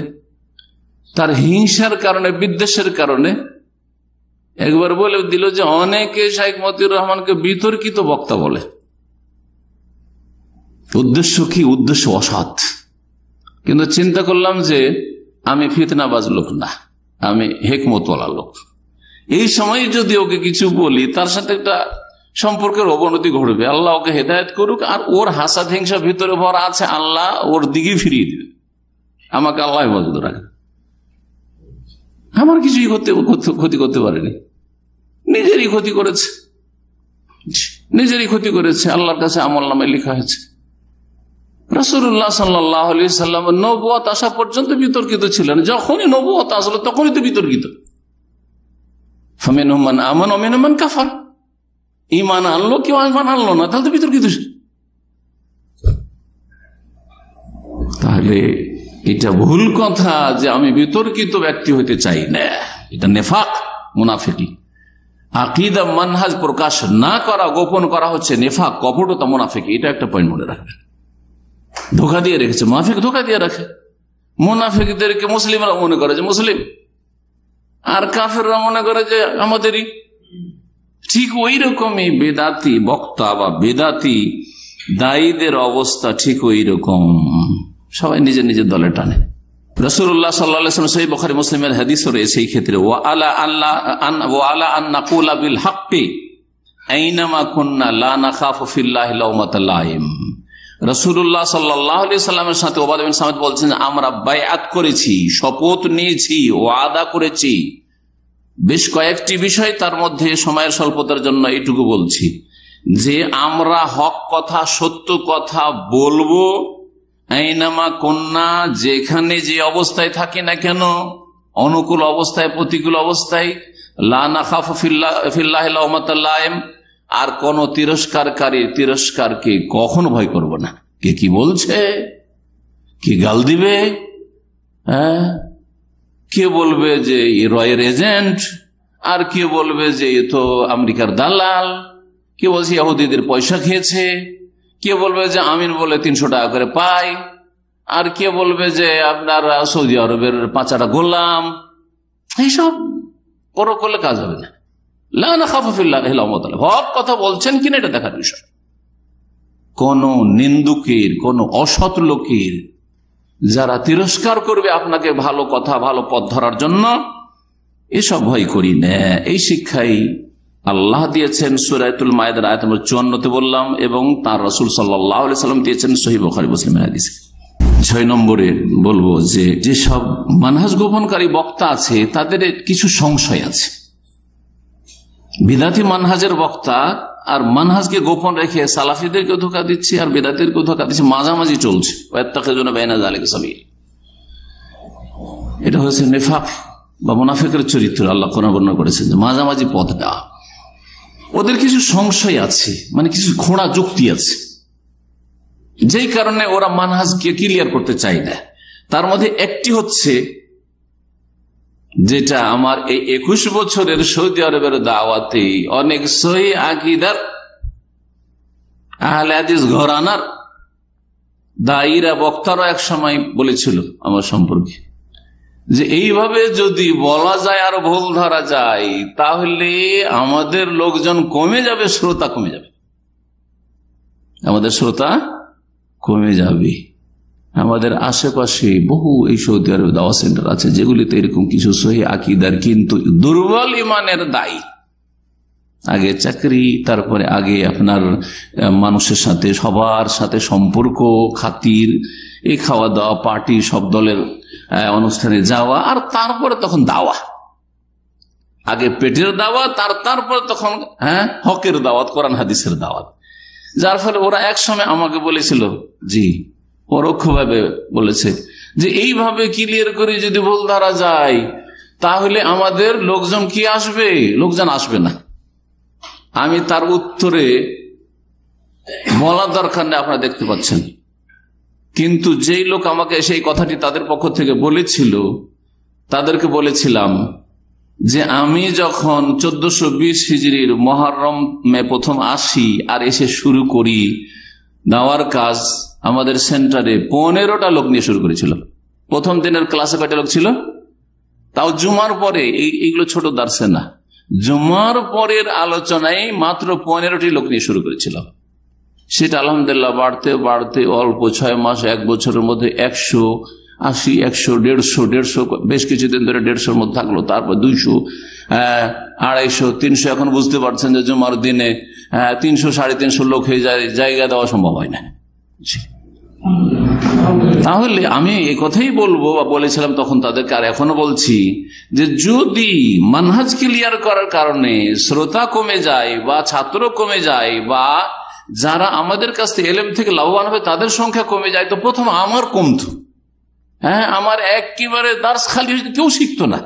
তার হিংসার কারণে, বিদ্বেষের কারণে একবার বলে দিল যে অনেকে শাইখ মতিউর রহমানকে বিতর্কিত বক্তা বলে। উদ্দেশ্য কি? উদ্দেশ্য অসৎ। কিন্তু চিন্তা করলাম যে আমি ফিতনাবাজ লোক না, আমি হিকমতওয়ালা লোক। এই সময় যদি ওকে কিছু বলি, তার সাথে একটা সম্পর্কের অবনতি ঘটবে। আল্লাহ ওকে হেদায়েত করুক, আর ওর হাসাদ হিংসা ভিতরে ভরা আছে, আল্লাহ ওর দিকে ফিরিয়ে দিবে। আমাকে আল্লাহ হেফাজত রাখে। আমার কিছুই ক্ষতি করতে পারেনি, নিজেরই ক্ষতি করেছে, নিজেরই ক্ষতি করেছে। আল্লাহর কাছে আমলনামায় লেখা হয়েছে রাসূলুল্লাহ সাল্লাল্লাহু আলাইহি সাল্লাম নবুয়ত আসা পর্যন্ত বিতর্কিত ছিলেন, যখনই নবুয়ত আসলো তখনই তো বিতর্কিত। ফামিনহুম মান আমানা ওয়া মিনহুম মান কাফার, ঈমান আনলো কেউ ঈমান আনলো না, তাহলে তো বিতর্কিত। তাহলে এটা ভুল কথা যে আমি বিতর্কিত ব্যক্তি হতে চাই না, এটা নেফাক, মুনাফিকি। আকীদা মানহাজ প্রকাশ না করা, গোপন করা হচ্ছে নেফাক, কপটতা, মুনাফিকি। এটা একটা পয়েন্ট মনে রাখবেন। ধোঁকা দিয়ে রেখেছে, মুনাফিক ধোঁকা দিয়ে রাখে। মুনাফিকদেরকে মুসলিমরা মনে করে যে মুসলিম, আর কাফেররা মনে করে যে আমাদেরই। ঠিক ওই রকমই বেদাতি বক্তা বা বেদাতি দায়ীদের অবস্থা ঠিক ওই রকম, সবাই নিজের নিজের দলে টানে। রাসূলুল্লাহ সাল্লাল্লাহু আলাইহি ওয়াসাল্লাম সহিহ বুখারী মুসলিমের হাদিস রয়েছে এই ক্ষেত্রে, ওয়া আলা আন নাকুলা বিল হাক্কি আইনামা কুন্না লা নাখাফু ফিল্লাহি লাওমাতা লাইম। রাসূলুল্লাহ সাল্লাল্লাহু আলাইহি ওয়াসাল্লামের সাথে উবাদা বিন সামিত বলছেন, আমরা বায়আত করেছি, শপথ নিয়েছি, ওয়াদা করেছি বেশ কয়েকটি বিষয়, তার মধ্যে সময়ের স্বল্পতার জন্য এইটুকু বলছি যে আমরা হক কথা, সত্য কথা বলবো, আইনামা কন্যা, যেখানে যে অবস্থায় থাকি না কেন, অনুকূল অবস্থায়, প্রতিকূল অবস্থায়, লা নাখাফু ফিল্লাহি লাওমাতা লাইম, আর কোন তিরস্কারকে কখনো ভয় করব না। কে কি বলছে, কে গাল দিবে, কে বলবে যে রয়ের এজেন্ট, আর কে বলবে যে এ তো আমেরিকার দালাল, কে বলছে ইহুদিদের পয়সা খেয়েছে, কে বলবে যে আমিন বলে 300 টাকা করে পাই, আর কে বলবে যে আপনার সৌদি আরবের 5 গোলাম। এইসব করলে কাজ হবে না। লা নাখাফু ফিল্লাহি লাওমাত লাইম, হক কথা বলছেন কিনা এটা দেখার বিষয়। কোন নিন্দুকের, কোন অসৎ লোকের যারা তিরস্কার করবে আপনাকে ভালো কথা ভালো পথ ধরার জন্য, এসব ভয় করি না। এই শিক্ষাই আল্লাহ দিয়েছেন সূরাতুল মায়েদার আয়াত নম্বর 54-তে বললাম, এবং তার রাসূল সাল্লাল্লাহু আলাইহি সাল্লাম দিয়েছেন সহিহ বুখারী মুসলিমের হাদিসে। 6 নম্বরে বলবো যে যেসব মানহাজ গোপনকারী বক্তা আছে তাদের কিছু সংশয় আছে। বিদাতি মানহাজের বক্তা আর মানহাজকে গোপন রেখে সালাফিদেরকে ধোঁকা দিচ্ছে আর বিদাতিদেরকে ধোঁকা দিচ্ছে, মাঝামাঝি চলছে। এটা হচ্ছে নেফাক বা মুনাফিকের চরিত্র। আল্লাহ কোরআনে বর্ণনা করেছেন যে মাঝামাঝি পথ দেওয়া। ওদের কিছু সংশয় আছে, মানে কিছু খোঁড়া যুক্তি আছে, যেই কারণে ওরা মানহাজকে ক্লিয়ার করতে চায় না। তার মধ্যে একটি হচ্ছে যেটা আমার এই 21 বছরের সৌদি আরবের দাওয়াতে অনেক সহি আকীদার আহলে হাদিস ঘরানার দায়ীরা বক্তারা এক সময় বলেছিল আমার সম্পর্কে যে এইভাবে যদি বলা যায় আর ভুল ধরা যায় তাহলে আমাদের লোকজন কমে যাবে, শ্রোতা কমে যাবে, আমাদের শ্রোতা কমে যাবে। আমাদের আশেপাশে বহু এই সৌদি আরব দাওয়া সেন্টার আছে যেগুলিতে এরকম কিছু সহি আকীদার কিন্তু দুর্বল ইমানের দায়ী, আগে চাকরি, তারপরে আগে আপনার মানুষের সাথে সবার সাথে সম্পর্ক, খাতির, এই খাওয়া দাওয়া, পার্টি, সব দলের অনুষ্ঠানে যাওয়া, আর তারপরে তখন দাওয়া, আগে পেটের দাওয়াত আর তারপরে তখন হকের দাওয়াত, কোরআন হাদিসের দাওয়াত। যার ফলে ওরা এক সময় আমাকে বলেছিল, জি পরোক্ষভাবে বলেছে যে এইভাবে ক্লিয়ার করে যদি ভুল ধরা যায় তাহলে আমাদের লোকজন কি আসবে? লোকজন আসবে না। আমি তার উত্তরে বলার দরকার নেই, আপনারা দেখতে পাচ্ছেন। কিন্তু যেই লোক আমাকে সেই কথাটি তাদের পক্ষ থেকে বলেছিল, তাদেরকে বলেছিলাম যে আমি যখন 1420 হিজরির মুহররমে প্রথম আসি আর এসে শুরু করি দাওয়ার কাজ, আমাদের সেন্টারে 15টা লোক নিয়ে শুরু করেছিল। প্রথম দিনের ক্লাসে কয়টা লোক ছিল? তাও জুমার পরে, এইগুলো ছোট দার্সে না, জুমার পরের আলোচনায় মাত্র 15টি লোক নিয়ে শুরু করেছিল। সেটা আলহামদুলিল্লাহ বাড়তে বাড়তে অল্প 6 মাস 1 বছরের মধ্যে 180, 100, 150, বেশ কিছুদিন ধরে 150-র মধ্যে থাকলো, তারপর 200, 250, 300। এখন বুঝতে পারছেন যে জুমার দিনে 300, 350 লোক হয়ে যায়, জায়গা দেওয়া সম্ভব হয় না। তাহলে আমি এই কথাই বলবো বা বলেছিলাম তখন তাদেরকে, আর এখনো বলছি যে যদি মানহাজ ক্লিয়ার করার কারণে শ্রোতা কমে যায় বা ছাত্র কমে যায় বা যারা আমাদের কাছ থেকে এলেম থেকে লাভবান হবে তাদের সংখ্যা কমে যায়, তো প্রথম আমার কমতো। আমার একেবারে দার্স খালি কেউ শিখতো না,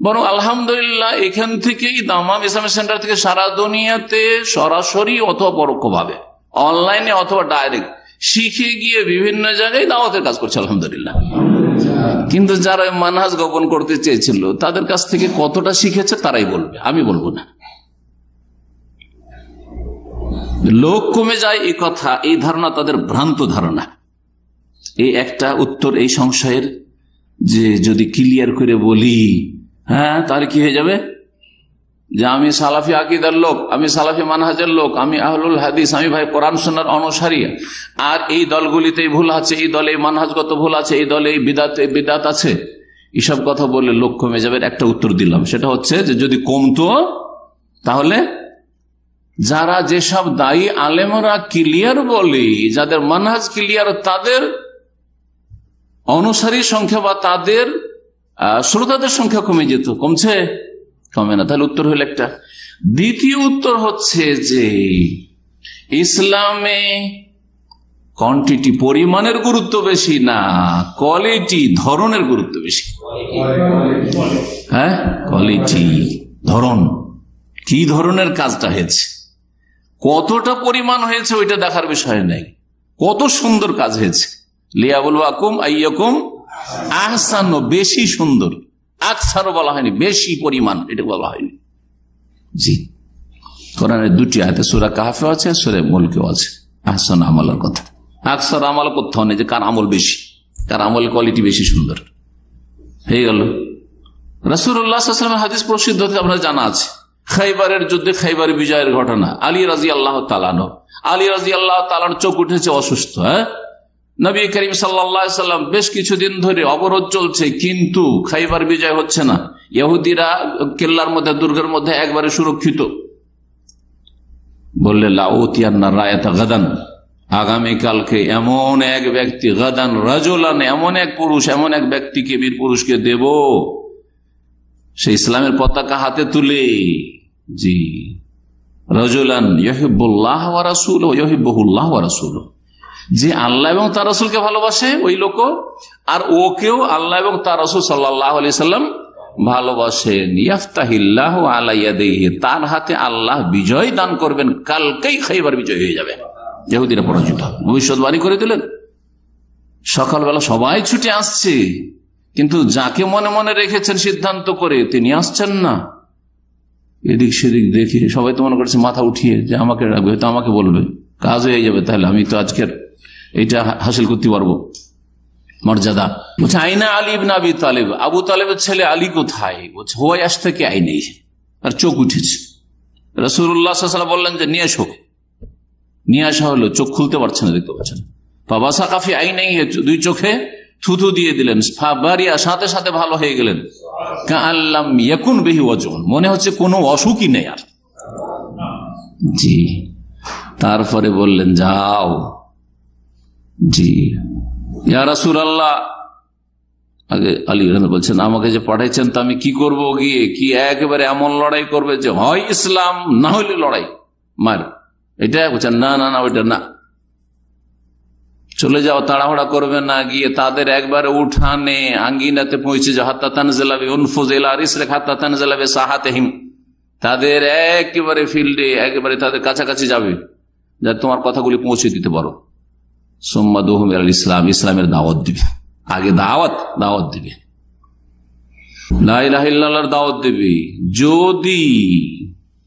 বরং আলহামদুলিল্লাহ এখান থেকেই দামাম ইসলামিক সেন্টার থেকে সারা দুনিয়াতে সরাসরি অথবা পরোক্ষভাবে, অনলাইনে অথবা ডাইরেক্ট শিখে গিয়ে বিভিন্ন জায়গায় দাওয়াতের কাজ করছে আলহামদুলিল্লাহ। কিন্তু যারা মানহাজ গোপন করতে চেয়েছিল তাদের কাছ থেকে কতটা শিখেছে তারাই বলবে, আমি বলবো না। লোক কমে যায় এই কথা, এই ধারণা তাদের ভ্রান্ত ধারণা। এই একটা উত্তর এই সংশয়ের, যে যদি ক্লিয়ার করে বলি তাহলে কি হয়ে যাবে যে আমি সালাফি আকীদার লোক, আমি সালাফি মানহাজের লোক, আমি আহলুল হাদিস, আমি ভাই কোরআন সুন্নাহর অনুসারী, আর এই দলগুলিতে ভুল আছে, এই দলে মানহাজগত ভুল আছে, এই দলে বিদাত আছে, এসব কথা বললে লোক কমে যাবে। একটা উত্তর দিলাম, সেটা হচ্ছে যে যদি কমতো তাহলে যারা যেসব দায়ী আলেমরা ক্লিয়ার বলে, যাদের মানহাজ ক্লিয়ার, তাদের অনুসারী সংখ্যা বা তাদের শ্রোতাদের সংখ্যা কমে যেত। কমছে? কমে না। তাহলে উত্তর হলো একটা। দ্বিতীয় উত্তর হচ্ছে যে ইসলামে কোয়ান্টিটি, পরিমাণের গুরুত্ব বেশি না, কোয়ালিটি, ধরনের গুরুত্ব বেশি। কোয়ালিটি, ধরন, কি ধরনের কাজটা হয়েছে, কতটা পরিমাণ হয়েছে ওইটা দেখার বিষয় নেই, কত সুন্দর কাজ হয়েছে। লিয়াবলুয়াকুম আইয়াকুম আহসানু, বেশি সুন্দর, আকসারও বলা হয়নি, বেশি পরিমাণ এটা বলা হয়নি। জি, কোরআনের 2টি আয়াতে, সূরা কাহফে আছে, সূরা মুলকেও আছে আহসান আমলের কথা। আকসার আমল কোথাও নেই যে কার আমল বেশি, কার আমলের কোয়ালিটি বেশি সুন্দর। হয়ে গেল রাসূলুল্লাহ সাল্লাল্লাহু আলাইহি ওয়াসাল্লামের হাদিস প্রসিদ্ধ, আপনারা জানা আছে, খাইবারের যুদ্ধে খাইবার বিজয়ের ঘটনা, আলী রাদিয়াল্লাহু তাআলা আনহু, আলী রাদিয়াল্লাহু তাআলা আনহু চোখ উঠেছে অসুস্থ। নবী করিম সাল্লাল্লাহু আলাইহি সাল্লাম বেশ কিছুদিন ধরে অবরোধ চলছে, কিন্তু খাইবার বিজয় হচ্ছে না। ইহুদিরা কেল্লার মধ্যে, দুর্গের মধ্যে একবারে সুরক্ষিত। বললে লাউতিয়ান্না রায়াতা গাদান, আগামীকালকে এমন এক ব্যক্তি, গাদান রাজুলান, এমন এক পুরুষ, এমন এক ব্যক্তিকে, বীর পুরুষকে দেব, সে ইসলামের পতাকা হাতে তুলে, জি, রাজুলান ইউহিব্বুল্লাহ ওয়া রাসূলুহু ইউহিব্বুহুল্লাহ ওয়া রাসূলুহু, যে আল্লাহ এবং তার রাসূলকে ভালোবাসে ওই লোক, আর ওকেও আল্লাহ এবং তার রাসূল সাল্লাল্লাহু আলাইহি সাল্লাম ভালোবাসেন। ইয়াফতাহিল্লাহু আলা ইয়াদিহি, তার হাতে আল্লাহ বিজয় দান করবেন, কালকেই খাইবার বিজয় হয়ে যাবে, ইহুদিরা পরাজিত হবে। ভবিষ্যৎবাণী করে দিলেন। সকালবেলা সবাই ছুটে আসছে, কিন্তু যাকে মনে মনে রেখেছেন সিদ্ধান্ত করে, তিনি আসছেন না। এদিক সেদিক দেখে সবাই তো মনে করছে মাথা উঠিয়ে যে আমাকে রাখবে, হয়তো আমাকে বলবে, কাজ হয়ে যাবে, তাহলে আমি তো আজকের এইটা হাসিল করতে পারবো, মর্যাদা। বলছে আইনা আলী ইবনে আবি তালেব, আবু তালেবের ছেলে আলী কোথায়? বলছে হুয়া ইয়াশতাকি আইনি, আর চোখ উঠেছে। রাসূলুল্লাহ সাল্লাল্লাহু আলাইহি ওয়াসাল্লাম বললেন যে নিয়ে এসো। নিয়ে আসা হলো, চোখ খুলতে পারছে না, দেখতে পাচ্ছেন। ফাবাসাকা ফি আইনাইহি, দুই চোখে থুথু দিয়ে দিলেন, ফাবারিয়া, সাথে সাথে ভালো হয়ে গেলেন। কাআল্লাম ইয়াকুন বিহি ওয়াজুন, মনে হচ্ছে কোনো অসুখই নেই আর। জি, তারপরে বললেন যাও। জি, ইয়া রাসূলুল্লাহ, আগে আলী বলছেন আমাকে যে পাঠাইছেন তা আমি কি করব গিয়ে? কি একেবারে এমন লড়াই করবে যে হয় ইসলাম না হইলে লড়াই মার, এটা বলছেন না না না, ওইটা না, চলে যাও, তাড়াহুড়া করবে না, গিয়ে তাদের একবারে উঠানে আঙ্গিনাতে পৌঁছে যাও। হাত্তা তানজিলা বিউনফুজ ইলা রিসলিক হাত্তা তানজিলা বিসাহাতিহিম, তাদের একেবারে ফিল্ডে, একেবারে তাদের কাছাকাছি যাবে, যা তোমার কথাগুলি পৌঁছে দিতে পারো। সুম্মা দুহুম ইলাল ইসলাম, ইসলামের দাওয়াত দিবে, আগে দাওয়াত দিবে, লা ইলাহা ইল্লাল্লাহর দাওয়াত দিবে। যদি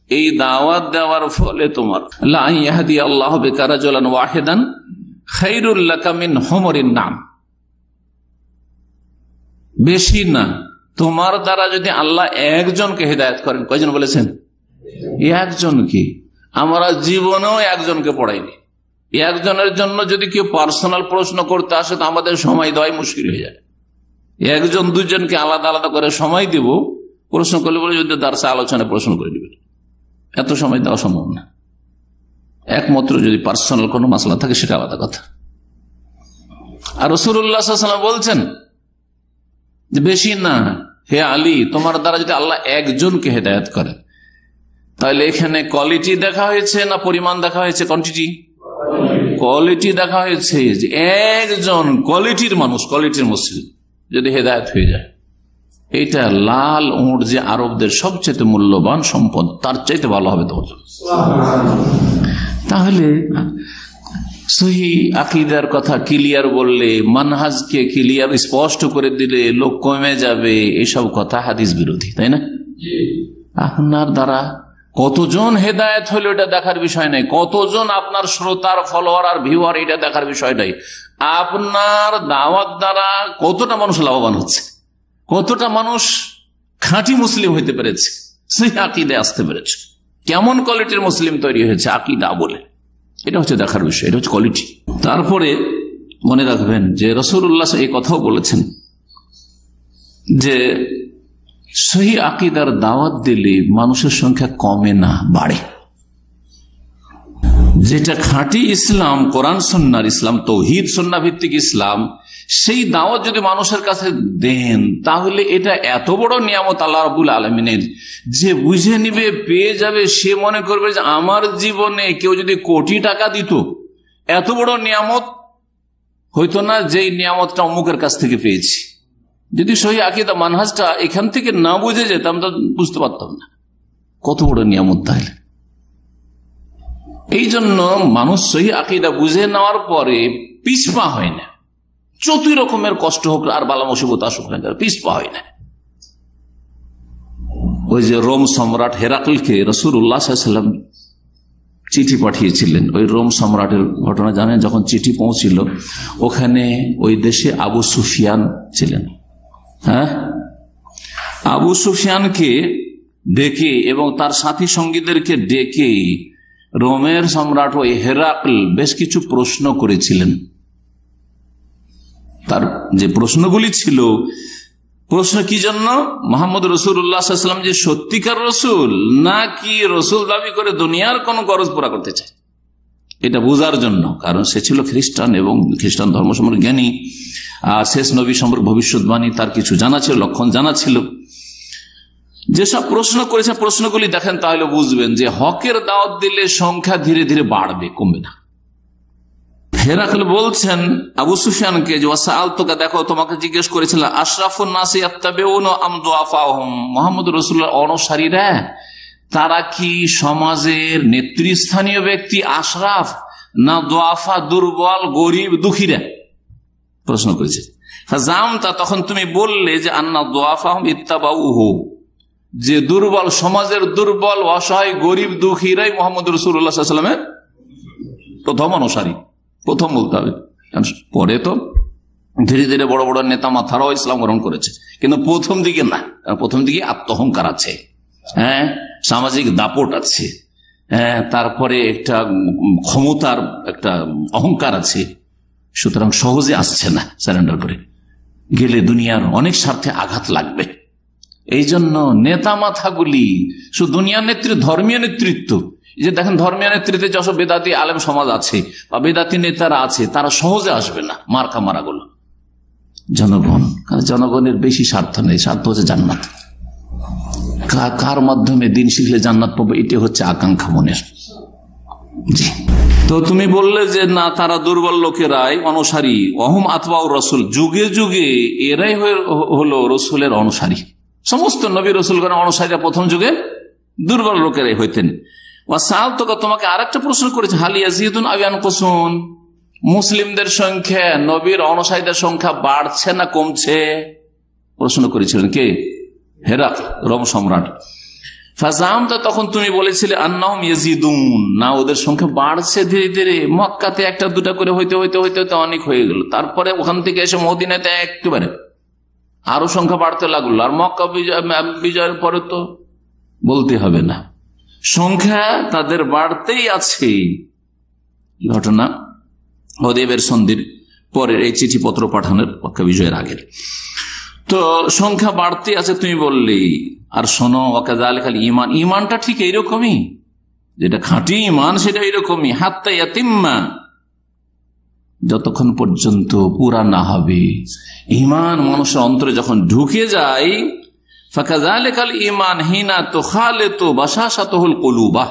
এই দাওয়াত দেওয়ার ফলে তোমার লা ইয়াহদি আল্লাহু বিকা রাজুলান ওয়াহিদান খায়রুল লাকা মিন হুমুরিন নাম, বেশি না, তোমার দ্বারা যদি আল্লাহ একজনকে হেদায়েত করেন, কয়জন বলেছেন? একজনকে। আমরা জীবনেও একজনকে পড়াইনি। একজনের জন্য যদি কেউ পার্সোনাল প্রশ্ন করতে আসে তো আমাদের সময় দেওয়াই মুশকিল হয়ে যায়। একজন দুজনকে আলাদা আলাদা করে সময় দেব, প্রশ্ন করলে বলে যদি দার্সে আলোচনায় প্রশ্ন করে দিবেন, এত সময় দেওয়া সম্ভব না। একমাত্র যদি পার্সোনাল কোনো মাসলা থাকে সেটা আলাদা কথা। আর রাসূলুল্লাহ সাল্লাল্লাহু আলাইহি ওয়াসাল্লাম বলছেন যে বেশি না, হে আলী, তোমার দ্বারা যদি আল্লাহ একজনকে হেদায়েত করেন, তাহলে এখানে কোয়ালিটি দেখা হয়েছে না পরিমাণ দেখা হয়েছে? কোয়ালিটি দেখা হয়েছে, যে একজন কোয়ালিটির মানুষ, কোয়ালিটির মুসলিম যদি হেদায়েত হয়ে যায়, এটা লাল উট যে আরবদের সবচেয়ে মূল্যবান সম্পদ, তার চাইতে ভালো হবে তোমার জন্য। তাহলে সহি আকীদার কথা ক্লিয়ার বললে, মানহাজকে ক্লিয়ার স্পষ্ট করে দিলে লোক কমে যাবে, এসব কথা হাদিস বিরোধী, তাই না? আপনার দ্বারা কতজন হেদায়েত হলো এটা দেখার বিষয় নাই, কতজন আপনার শ্রোতার, ফলোয়ার আর ভিউয়ার, এটা দেখার বিষয় নাই। আপনার দাওয়াত দ্বারা কতটা মানুষ লাভবান হচ্ছে, কতটা মানুষ খাঁটি মুসলিম হইতে পেরেছে, সেই আকীদায় আসতে পেরেছে, কেমন কোয়ালিটির মুসলিম তৈরি হয়েছে আকীদা বলে, এটা হচ্ছে দেখার বিষয়, এটা হচ্ছে কোয়ালিটি। তারপরে মনে রাখবেন যে রাসূলুল্লাহ এই কথাও বলেছেন যে সহি আকীদার দাওয়াত দিলে মানুষের সংখ্যা কমে না, বাড়ে। যেটা খাঁটি ইসলাম, কোরআন সুন্নাহর ইসলাম, তাওহীদ সুন্নাহ ভিত্তিক ইসলাম, সেই দাওয়াত যদি মানুষের কাছে দেন, তাহলে এটা এত বড় নিয়ামত আল্লাহ রাব্বুল আলামিনের, যে বুঝে নিবে, পেয়ে যাবে, সে মনে করবে যে আমার জীবনে কেউ যদি কোটি টাকা দিত, এত বড় নিয়ামত হইতো না যে নিয়ামতটা অমুকের কাছ থেকে পেয়েছি। যদি সহি আকীদা মানহাজটা এখান থেকে না বুঝে যেতাম তো বুঝতে পারতাম না কত বড় নিয়ামত। তাহলে এই জন্য মানুষ সহি আকীদা বুঝে নেওয়ার পরে পিছপা হয় না, যতই রকমের কষ্ট হোক আর বালা মুসিবত আসুক না, পিছপা হয় না। ওই যে রোম সম্রাট হেরাক্লকে রাসূলুল্লাহ সাল্লাল্লাহু আলাইহি ওয়াসাল্লাম চিঠি পাঠিয়েছিলেন, ওই রোম সম্রাটের ঘটনা জানেন। যখন চিঠি পৌঁছিল, ওখানে ওই দেশে আবু সুফিয়ান ছিলেন। হ্যাঁ, আবু সুফিয়ানকে ডেকে এবং তার সাথী সঙ্গীদেরকে ডেকে রোমের সম্রাট ওই হেরাকল বেশ কিছু প্রশ্ন করেছিলেন। তার যে প্রশ্নগুলি ছিল, প্রশ্ন কি জন্য? মোহাম্মদ রাসূলুল্লাহ সাল্লাল্লাহু আলাইহি ওয়াসাল্লাম যে সত্যিকার রসুল নাকি রসুল দাবি করে দুনিয়ার কোন গরজ পুরা করতে চায়, এটা বোঝার জন্য। কারণ সে ছিল খ্রিস্টান এবং খ্রিস্টান ধর্ম সম্পর্কে জ্ঞানী, আর শেষ নবী সম্পর্কে ভবিষ্যৎবাণী তার কিছু জানা ছিল, লক্ষণ জানা ছিল। যেসব প্রশ্ন করেছে প্রশ্নগুলি দেখেন তাহলে বুঝবেন যে হকের দাওয়াত দিলে সংখ্যা ধীরে ধীরে বাড়বে, কমবে না। হেরাকল বলছেন আবু সুফিয়ানকে যে ওয়াসআলতুকা, দেখো তোমাকে জিজ্ঞেস করেছিলাম, আশরাফুন নাসি ইয়াত্তাবিউনা আম দুআফাহুম, মুহাম্মদ রাসূলুল্লাহর অনুসারীরা তারা কি সমাজের নেতৃস্থানীয় ব্যক্তি আশরাফ না দুআফা, দুর্বল, গরিব, দুঃখীরা? প্রশ্ন করেছে। ফাজামতা, তখন তুমি বললে যে আন্না দুআফাহুম ইত্তাবাউহু, যে দুর্বল, সমাজের দুর্বল, অসহায়, গরিব, দুঃখীরাই মুহাম্মদ রাসূলুল্লাহ সাল্লাল্লাহু আলাইহি ওয়াসাল্লামের প্রথম অনুসারী। প্রথম বলতে হবে, পরে তো ধীরে ধীরে বড় বড় নেতা মাথারাও ইসলাম গ্রহণ করেছে, কিন্তু প্রথম দিকে না। প্রথম দিকে আত্মহংকার আছে, হ্যাঁ, সামাজিক দাপট আছে, হ্যাঁ, তারপরে একটা ক্ষমতার একটা অহংকার আছে। সুতরাং সহজে আসছে না, সারেন্ডার করে গেলে দুনিয়ার অনেক স্বার্থে আঘাত লাগবে। এই জন্য নেতা মাথাগুলি শুধু দুনিয়ার নেতৃত্ব, ধর্মীয় নেতৃত্ব, যে দেখেন ধর্মীয় নেতৃত্বে যশো বেদাতি আলেম সমাজ আছে বা বেদাতি নেতারা আছে, তারা সহজে আসবে না। মার্কা মারাগুলো জনগণ, কারণ জনগণের বেশি স্বার্থ নেই, স্বার্থ হচ্ছে জান্নাত। কার মাধ্যমে দিন শিখলে জান্নাত পাবো, এটি হচ্ছে আকাঙ্ক্ষা মনের। জি, তো তুমি বললে যে না, তারা দুর্বল লোকেরাই অনুসারী, অহম আতবাউ রসুল, যুগে যুগে এরাই হলো রসুলের অনুসারী। সমস্ত নবী রসুলগণের অনুসারীরা প্রথম যুগে দুর্বল লোকেরাই হইতেন। ওয়াসআলতুকা, তোমাকে আরেকটা প্রশ্ন করেছে, হাল ইয়াজিদুন আও ইয়ানকুসুন, মুসলিমদের সংখ্যা, নবীর অনুসারীদের সংখ্যা বাড়ছে না কমছে? প্রশ্ন করেছিলেন কে? হেরাকল, রোম সম্রাট। ফাজামতা, তখন তুমি বলেছিলে আন্নাহুম ইয়াজিদুন, না ওদের সংখ্যা বাড়ছে ধীরে ধীরে। মক্কাতে একটা দুটা করে হইতে হইতে হইতে হইতে অনেক হয়ে গেল, তারপরে ওখান থেকে এসে মদিনাতে একেবারে আরো সংখ্যা বাড়তে লাগলো, আর মক্কা বিজয়ের পরে তো বলতে হবে না, সংখ্যা তাদের বাড়তেই আছে। ঘটনা হুদায়বিয়ার সন্ধির পরের, এই চিঠিপত্র পাঠানোর মক্কা বিজয়ের আগের, তো সংখ্যা বাড়তে আছে তুমি বললি। আর শোনো, ওয়াকাযালিকাল ঈমান, ঈমানটা ঠিক এইরকমই, যেটা খাঁটি ঈমান সেটা এইরকমই, হাত্তা ইয়াতিম্মা, যতক্ষণ পর্যন্ত পুরা না হবে। ঈমান মানুষের অন্তরে যখন ঢুকে যায়, ফাকাযালিকাল ঈমান হিনা তুখালিতু বাশাশাতুল কুলুবা,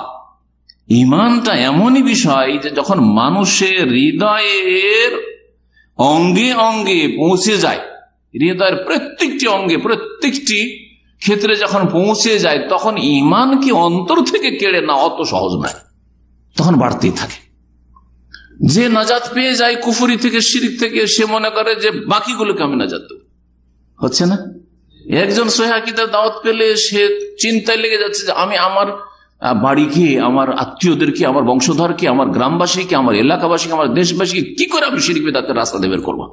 ঈমানটা এমনই বিষয় যে যখন মানুষের হৃদয়ের অঙ্গে অঙ্গে পৌঁছে যায়, হৃদয়ের প্রত্যেকটি অঙ্গে প্রত্যেকটি ক্ষেত্রে যখন পৌঁছে যায়, তখন ঈমান কি অন্তর থেকে কেড়ে না অত সহজ নয়, তখন বাড়তেই থাকে। যে নাজাত পেয়ে যায় কুফরি থেকে, শিরক থেকে, সে মনে করে যে বাকিগুলোকে আমি নাজাত দেব। হচ্ছে না? একজন সহিহ আকীদার দাওয়াত পেলে সে চিন্তায় লেগে যাচ্ছে যে আমি আমার বাড়িকে, আমার আত্মীয়দেরকে, আমার বংশধরকে, আমার গ্রামবাসীকে, আমার এলাকাবাসীকে, আমার দেশবাসীকে কি করে আমি শিরক বিদআতের রাস্তা দিয়ে বের করবো।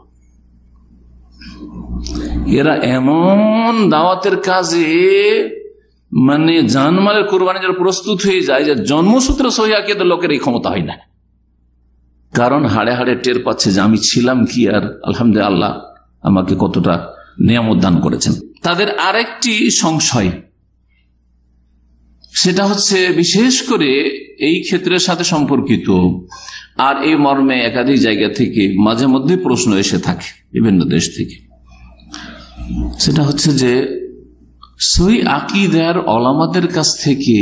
এরা এমন দাওয়াতের কাজে মানে জানমালের কোরবানি যারা প্রস্তুত হয়ে যায়, যে জন্মসূত্রে সহিহ আকীদার লোকের এই ক্ষমতা হয় না। কারণ হাড়ে হাড়ে টের পাচ্ছে যে আমি ছিলাম কি, আর আলহামদুলিল্লাহ আল্লাহ আমাকে কতটা নিয়ামত দান করেছেন। তাদের আরেকটি সংশয়, সেটা হচ্ছে বিশেষ করে এই ক্ষেত্রের সাথে সম্পর্কিত, আর এই মর্মে একাধিক জায়গা থেকে মাঝে মধ্যে প্রশ্ন এসে থাকে বিভিন্ন দেশ থেকে। সেটা হচ্ছে যে সহিহ আকীদার ওলামাদের কাছ থেকে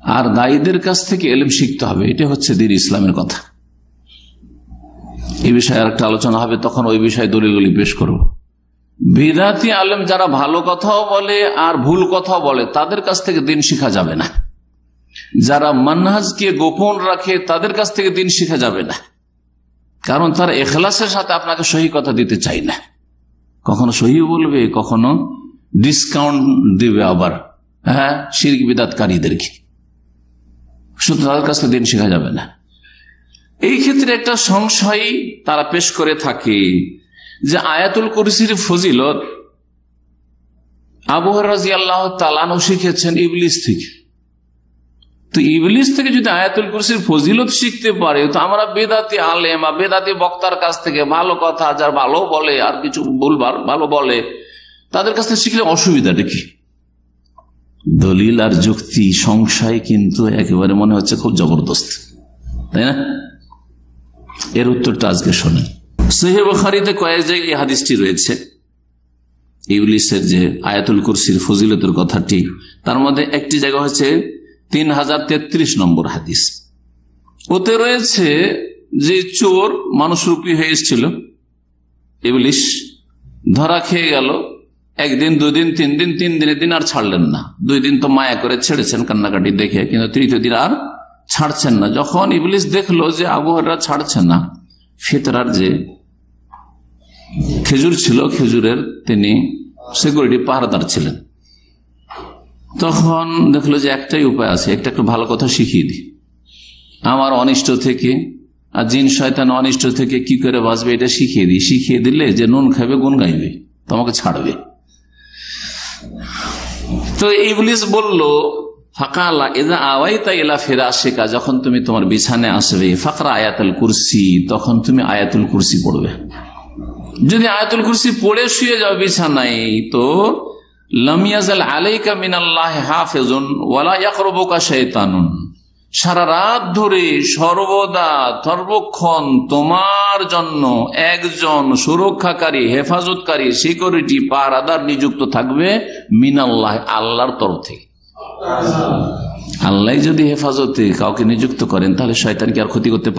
আর দায়ীদের কাছ থেকে ইলম শিখতে হবে, এটা হচ্ছে দ্বীন ইসলামের কথা। এই বিষয়ে আরেকটা আলোচনা হবে, তখন ওই বিষয়ে দলিলগুলি পেশ করব। বিদআতি আলেম যারা ভালো কথাও বলে আর ভুল কথাও বলে, তাদের কাছ থেকে দ্বীন শিখা যাবে না। যারা মানহাজকে গোপন রাখে, তাদের কাছ থেকে দ্বীন শিখা যাবে না, কারণ তারা ইখলাসের সাথে আপনাকে সহি কথা দিতে চায় না। কখনো সহি বলবে, কখনো ডিসকাউন্ট দিবে, আবার হ্যাঁ শিরক বিদআতকারীদেরকে। সুতরাং তাদের কাছ থেকে দ্বীন শেখা যাবে না। এই ক্ষেত্রে একটা সংশয় তারা পেশ করে থাকে যে আয়াতুল কুরসির ফজিলত আবু হুরায়রা রাদিয়াল্লাহু তাআলা আনহু শিখেছেন ইবলিস থেকে। তো ইবলিস থেকে যদি আয়াতুল কুরসির ফজিলত শিখতে পারে, তো আমরা বেদাতি আলেম বা বেদাতি বক্তার কাছ থেকে ভালো কথা যার ভালো বলে আর কিছু ভুলবার ভালো বলে তাদের কাছ থেকে শিখলে অসুবিধাটা কি? দলিল আর যুক্তি সংশয় কিন্তু একেবারে মনে হচ্ছে খুব জবরদস্ত, তাই না? এর উত্তরটা আজকে শোনেন। সহিহ বুখারীতে কয়েক জায়গায় এই হাদিসটি রয়েছে, ইবলিসের যে আয়াতুল কুরসির ফজিলতের কথাটি, তার মধ্যে একটি জায়গা হচ্ছে 3033 নম্বর হাদিস। ওতে রয়েছে যে চোর মানুষরূপী হয়ে এসেছিল ইবলিস, ধরা খেয়ে গেল, একদিন দুদিন তিন দিন, তিন দিনের দিন আর ছাড়লেন না। 2 দিন তো মায়া করে ছেড়েছেন কান্নাকাটি দেখে, কিন্তু 3য় দিন আর ছাড়ছেন না। যখন ইবলিস দেখলো যে আবু হুরায়রা ছাড়ছেন না, ফিতরার যে খেজুর ছিল, খেজুরের তিনি সিকিউরিটি পাহারাদার ছিলেন, তখন দেখলো যে একটাই উপায় আছে, একটা ভালো কথা শিখিয়ে দিই, আমার অনিষ্ট থেকে আর জিন শয়তান অনিষ্ট থেকে কি করে বাঁচবে এটা শিখিয়ে দিই। শিখিয়ে দিলে যে নুন খাবে গুণ গাইবে, তোমাকে ছাড়বে। তো ইবলিস বলল, ফাকালা ইযা আওয়াইতা ইলা ফিরাশিকা, যখন তুমি তোমার বিছানায় আসবে, ফাকরা আয়াতুল কুরসি, তখন তুমি আয়াতুল কুরসি পড়বে। যদি আয়াতুল কুরসি পড়ে শুয়ে যাও বিছানায়, তো লাম ইয়াজাল আলাইকা মিনাল্লাহি হাফিজুন ওয়ালা ইয়াকরুবুকা শাইতানুন, সারা রাত ধরে সর্বদা সর্বক্ষণ তোমার জন্য একজন সুরক্ষাকারী, হেফাজতকারী, সিকিউরিটি পাহারাদার নিযুক্ত থাকবে মিনাল্লাহ, আল্লাহর তরফ থেকে। আল্লাহ যদি হেফাজতে কাউকে নিযুক্ত করেন তাহলে শয়তান কি আর ক্ষতি করতে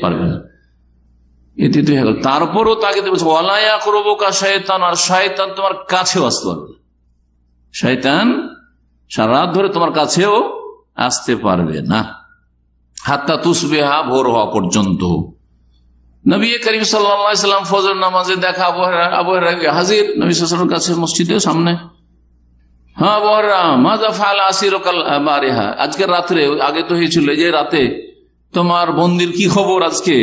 পারবে না। এতে তো হয়ে গেল। তারপরও তাকে বলছে ওয়ালা ইয়াকরুবুকা শাইতান, আর শয়তান তোমার কাছেও আসতে পারবে না। শয়তান সারা রাত ধরে তোমার কাছেও আসতে পারবে না, হাত্তা তুসবিহা, ভোর হওয়া পর্যন্ত। নবী করিম সাল্লাল্লাহু আলাইহি ওয়াসাল্লাম ফজর নামাজে দেখা আবু হুরায়রা হাজির নবী সাল্লাল্লাহু আলাইহি ওয়াসাল্লামের কাছে মসজিদের সামনে। হ্যাঁ আবু হুরায়রা, মাযা ফাআলা আসিরুকাল বারিহা, আজকে রাতে, আগে তো হয়েছিল যে রাতে, তোমার বন্দির কি খবর আজকে?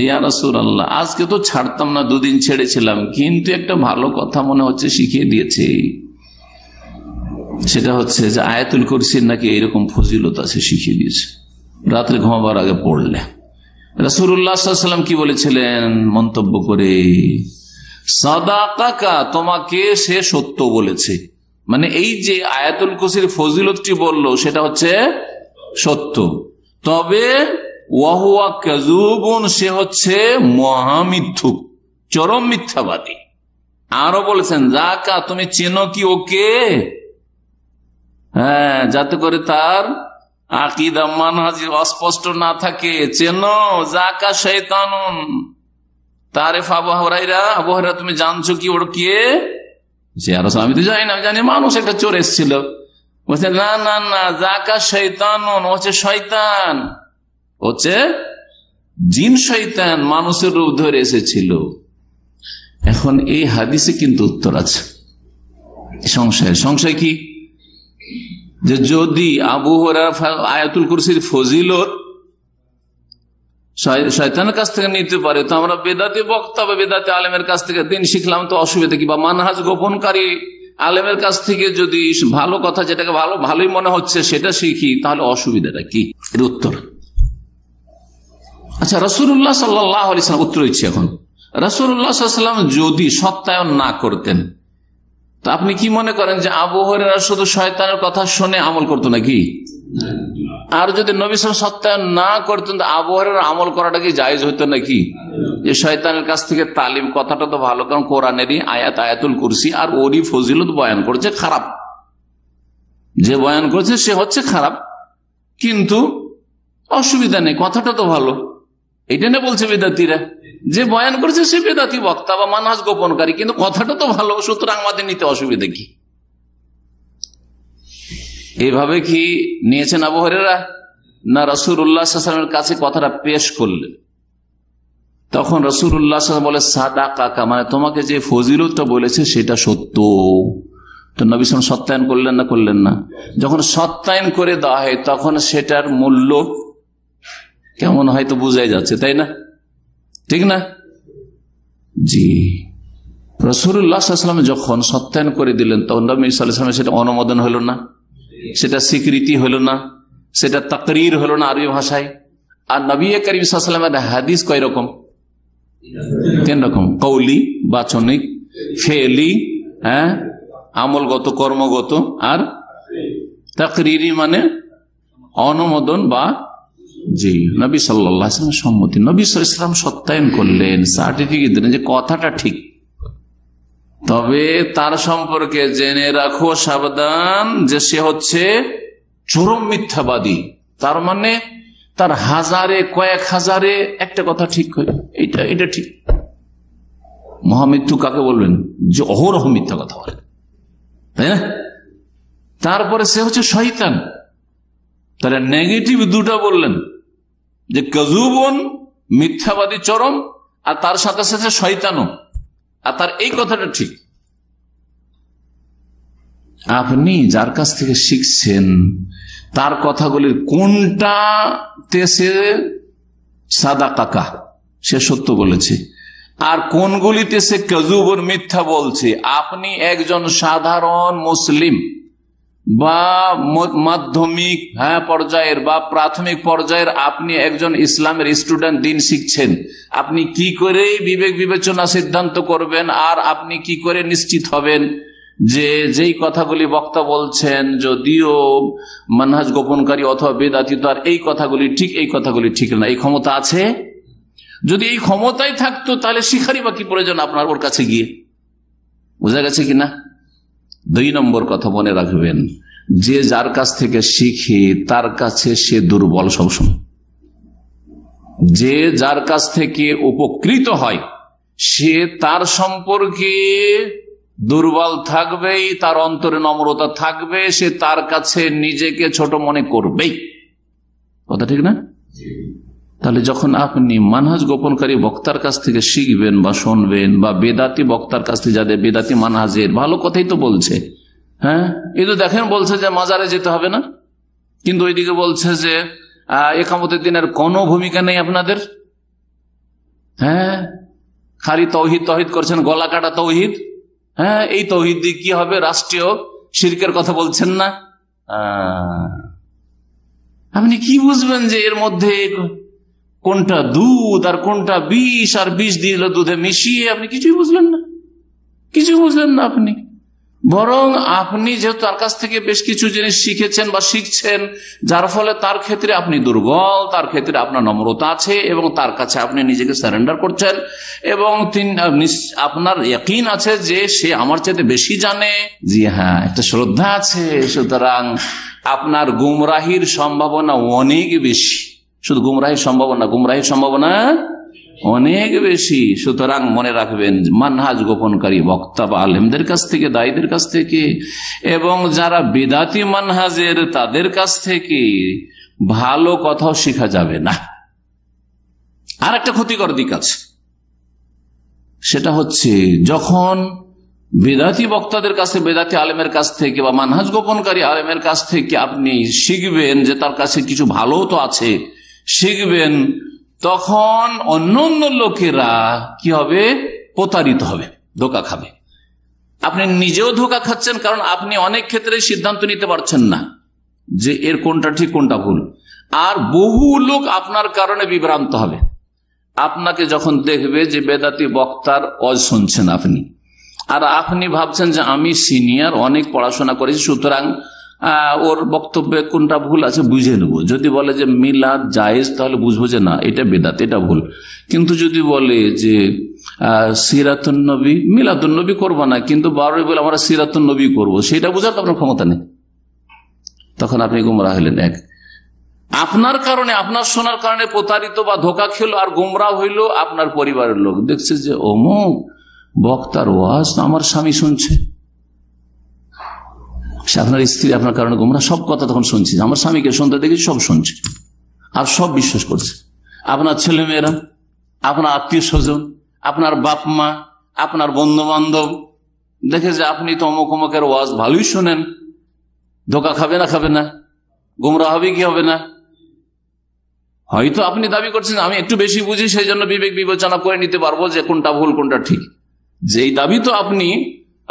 ইয়া রাসূলুল্লাহ, আজকে তো ছাড়তাম না, 2 দিন ছেড়েছিলাম, কিন্তু একটা ভালো কথা মনে হচ্ছে শিখিয়ে দিয়েছে। সেটা হচ্ছে যে আয়াতুল কুরসির নাকি এরকম ফজিলত আছে, শিখিয়ে দিয়েছে, রাত্রে ঘুমাবার আগে পড়লে। রাসূলুল্লাহ সাল্লাল্লাহু আলাইহি ওয়াসাল্লাম কি বলেছিলেন মন্তব্য করে? সাদাকাকা, তোমাকে সে সত্য বলেছে। মানে এই যে আয়াতুল কুরসির ফজিলতটি বললো সেটা হচ্ছে সত্য, তবে ওয়াহুয়া কাযুবুন, সে হচ্ছে মহামিথ্যুক, চরম মিথ্যাবাদী। আরো বলেছেন যাকা, তুমি চেনো কি ওকে? হ্যাঁ, যাতে করে তার আকীদা মানহাজ অস্পষ্ট না থাকে। চেনো, যাকা শয়তানুন তারিফ আবু হুরায়রা, আবু হুরায়রা তুমি জানছো কি ওর কে? যে আর আমি তো জানি না, আমি জানি মানুষ একটা চোর এসেছিল। বলছে না না না, যাকা শয়তানুন, হচ্ছে শয়তান, হচ্ছে জিন শয়তান, মানুষের রূপ ধরে এসেছিল। এখন এই হাদিসে কিন্তু উত্তর আছে সংশয় কি? যে যদি আবু হুরায়রা আয়াতুল কুরসির ফজিলত শয়তানের কাছ থেকে নিতে পারে, তো আমরা বেদাতি বক্তা বা বেদাতি আলেমের কাছ থেকে দিন শিখলাম, তো অসুবিধা কি? বা মানহাজ গোপনকারী আলেমের কাছ থেকে যদি ভালো কথা, যেটাকে ভালোই মনে হচ্ছে সেটা শিখি, তাহলে অসুবিধাটা কি? এর উত্তর, আচ্ছা, রাসূলুল্লাহ সাল্লাল্লাহু আলাইহি ওয়াসাল্লাম উত্তর দিচ্ছি। এখন রাসূলুল্লাহ সাল্লাল্লাহু আলাইহি ওয়াসাল্লাম যদি সত্যায়ন না করতেন, তো আপনি কি মনে করেন যে আবু হুরায়রা শুধু শয়তানের কথা শুনে আমল করতো নাকি? আর যদি নবী সাল্লাল্লাহু আলাইহি ওয়াসাল্লাম সত্যায়ন না করতেন, তো আবু হুরায়রা আমল করাটা কি জায়েজ হতো নাকি? যে শয়তানের কাছ থেকে তালিম, কথাটা তো ভালো, কারণ কোরআনেরই আয়াত, আয়াতুল কুরসি, আর ওরই ফজিলত বয়ান করছে। খারাপ যে বয়ান করছে সে হচ্ছে খারাপ, কিন্তু অসুবিধা নেই, কথাটা তো ভালো। এটা না বলছে বেদাতিরা, যে বয়ান করেছে সে বেদাতি বক্তা বা মানহাজ গোপনকারী, কিন্তু কথাটা তো ভালো, সুতরাং আমাদের নিতে অসুবিধা কি? এইভাবে কি নিয়েছেন আবু হুরায়রা? না, রাসূলুল্লাহ সাল্লাল্লাহু আলাইহি ওয়াসাল্লামের কাছে কথাটা পেশ করলেন, তখন রাসূলুল্লাহ সাল্লাল্লাহু আলাইহি ওয়াসাল্লাম বলে সাদাকাকা, মানে তোমাকে যে ফজিলতটা বলেছে সেটা সত্য। তো নবী সাল্লাল্লাহু আলাইহি ওয়াসাল্লাম সত্যায়ন করলেন না? যখন সত্যায়ন করে দেওয়া হয় তখন সেটার মূল্য কেমন হয় তো বোঝাই যাচ্ছে, তাই না? ঠিক না? জি। রাসূলুল্লাহ সাল্লাল্লাহু আলাইহি ওয়াসাল্লাম যখন সত্যায়ন করে দিলেন তখন নবী সাল্লাল্লাহু আলাইহি ওয়াসাল্লাম সেটা অনুমোদন হলো না, সেটা স্বীকৃতি হলো না, সেটা তাকরীর হলো না আরবি ভাষায়। আর নবী করিম সাল্লাল্লাহু আলাইহি ওয়াসাল্লামের হাদিস কয় রকম? 3 রকম, কওলি বাচনিক, ফেলি আমলগত কর্মগত, আর তাকরীরি মানে অনুমোদন বা জি নবী সাল্লাল্লাহু আলাইহি ওয়াসাল্লাম সম্মতি। নবী সাল্লাল্লাহু আলাইহি ওয়াসাল্লাম সত্যায়ন করলেন, সার্টিফিকেট দিলেন যে কথাটা ঠিক। তবে তার সম্পর্কে জেনে রাখো সাবধান যে সে হচ্ছে চরম মিথ্যাবাদী। তার মানে তার হাজারে কয়েক হাজারে একটা কথা ঠিক হয়, এটা ঠিক। মহামৃত্যু কাকে বলবেন? যে অহরহ মিথ্যা কথা বলে, তাই না? তারপরে সে হচ্ছে শয়তান। তাহলে নেগেটিভ দুটা বললেন, যে কাযুবন মিথ্যাবাদী চরম, আর তার সাথে সাথে শয়তানও, আর তার এই কথাটা ঠিক। আপনি যার কাছ থেকে শিখছেন তার কথাগুলির কোনটাতে সে সাদা কাকা, সে সত্য বলেছে, আর কোনগুলিতে সে কাযুবন মিথ্যা বলছে। আপনি একজন সাধারণ মুসলিম বা মাধ্যমিক পর্যায়ের বা প্রাথমিক পর্যায়ের আপনি একজন ইসলামের স্টুডেন্ট, দিন শিখছেন। আপনি কি করে বিবেক বিবেচনা সিদ্ধান্ত করবেন, আর আপনি কি করে নিশ্চিত হবেন যে যেই কথাগুলি বক্তা বলছেন যদিও মানহাজ গোপনকারী অথবা বেদাতি, তো আর এই কথাগুলি ঠিক, এই কথাগুলি ঠিক না, এই ক্ষমতা আছে? যদি এই ক্ষমতাই থাকতো তাহলে শিখারই বা কি প্রয়োজন আপনার ওর কাছে গিয়ে? বোঝা গেছে কিনা? 2 নম্বর কথা মনে রাখবেন, যে যার কাছ থেকে শিখে তার কাছে সে দুর্বল সবসময়। যে যার কাছ থেকে উপকৃত হয় সে তার সম্পর্কে দুর্বল থাকবেই, তার অন্তরে নম্রতা থাকবে, সে তার কাছে নিজেকে ছোট মনে করবেই। কথা ঠিক না? তাহলে যখন আপনি মানহাজ গোপনকারী বক্তার কাছ থেকে শিখবেন বা শুনবেন, বা বেদাতি বক্তার কাছ থেকে, যাদের বেদাতি মানহাজের, ভালো কথাই তো বলছে, এই তো দেখেন বলছে যে মাজারে যেতে হবে না, কিন্তু ওইদিকে বলছে যে ইকামতের দিনের কোনো ভূমিকা নেই আপনাদের, খালি তৌহিদ তৌহিদ করছেন, গলা কাটা তৌহিদ। এই তৌহিদ দিয়ে কি হবে? রাষ্ট্রীয় শিরকের কথা বলছেন না? আপনি কি বুঝবেন যে এর মধ্যে কোনটা দুধ আর কোনটা বিষ, আর বিষ দিয়ে দুধে মিশিয়ে? আপনি কিছুই বুঝলেন না, কিছু বুঝলেন না আপনি। বরং আপনি যেহেতু তার কাছ থেকে বেশ কিছু জিনিস শিখেছেন বা শিখছেন, যার ফলে তার ক্ষেত্রে আপনি দুর্বল, তার ক্ষেত্রে আপনার নম্রতা আছে, এবং তার কাছে আপনি নিজেকে সারেন্ডার করছেন, এবং আপনার ইয়াকিন আছে যে সে আমার চাইতে বেশি জানে। জি হ্যাঁ, একটা শ্রদ্ধা আছে। সুতরাং আপনার গুমরাহির সম্ভাবনা অনেক বেশি। শুধু গুমরাহির সম্ভাবনা অনেক বেশি। সুতরাং মনে রাখবেন, মানহাজ গোপনকারী বক্তা বা আলেমদের কাছ থেকে, দায়ীদের কাছ থেকে, এবং যারা বেদাতি মানহাজের তাদের কাছ থেকে ভালো কথাও শেখা যাবে না। আর একটা ক্ষতিকর দিক আছে, সেটা হচ্ছে যখন বেদাতি বক্তাদের কাছে, বেদাতি আলেমের কাছ থেকে বা মানহাজ গোপনকারী আলেমের কাছ থেকে আপনি শিখবেন যে তার কাছে কিছু ভালো তো আছে, শিখবেন, তখন অন্য লোকেরা কি হবে? প্রতারিত হবে, ধোঁকা খাবে। আপনি নিজেও ধোঁকা খাচ্ছেন, কারণ আপনি অনেক ক্ষেত্রে সিদ্ধান্ত নিতে পারছেন না যে এর কোনটা ঠিক কোনটা ভুল। আর বহু লোক আপনার কারণে বিভ্রান্ত হবে। আপনাকে যখন দেখবে যে বেদাতি বক্তার ওয়াজ শুনছেন আপনি, আর আপনি ভাবছেন যে আমি সিনিয়র, অনেক পড়াশোনা করেছি, সুতরাং ওর বক্তব্যে কোনটা ভুল আছে বুঝে নেব। যদি বলে যে মিলাদ জায়েজ, তাহলে বুঝবো যে না, এটা বেদাত, এটা ভুল। কিন্তু যদি বলে যে সিরাতুন নবী, মিলাদুন নবী করবো না, কিন্তু বারোই বলে আমরা সিরাতুন নবী করবো, সেটা বোঝার তো আপনার ক্ষমতা নেই, তখন আপনি গুমরাহ হলেন। এক, আপনার কারণে, আপনার শোনার কারণে প্রতারিত বা ধোঁকা খেলো আর গুমরাহ হইল আপনার পরিবারের লোক। দেখছে যে অমুক বক্তার ওয়াজ আমার স্বামী শুনছে, আপনার স্ত্রী আপনার কারণে গুমরাহ, সব কথা তখন শুনছি, আমার স্বামীকে শুনতে দেখেছি, সব শুনছে আর সব বিশ্বাস করছে। আপনার ছেলেমেয়েরা, আপনার আত্মীয় স্বজন, আপনার বাপ মা, আপনার বন্ধু বান্ধব দেখে যে আপনি তো অমুক অমুকের ওয়াজ ভালোই শোনেন, ধোঁকা খাবে না, গুমরাহ হবে কি হবে না? হয়তো আপনি দাবি করছেন আমি একটু বেশি বুঝি, সেই জন্য বিবেক বিবেচনা করে নিতে পারবো যে কোনটা ভুল কোনটা ঠিক। যে এই দাবি তো আপনি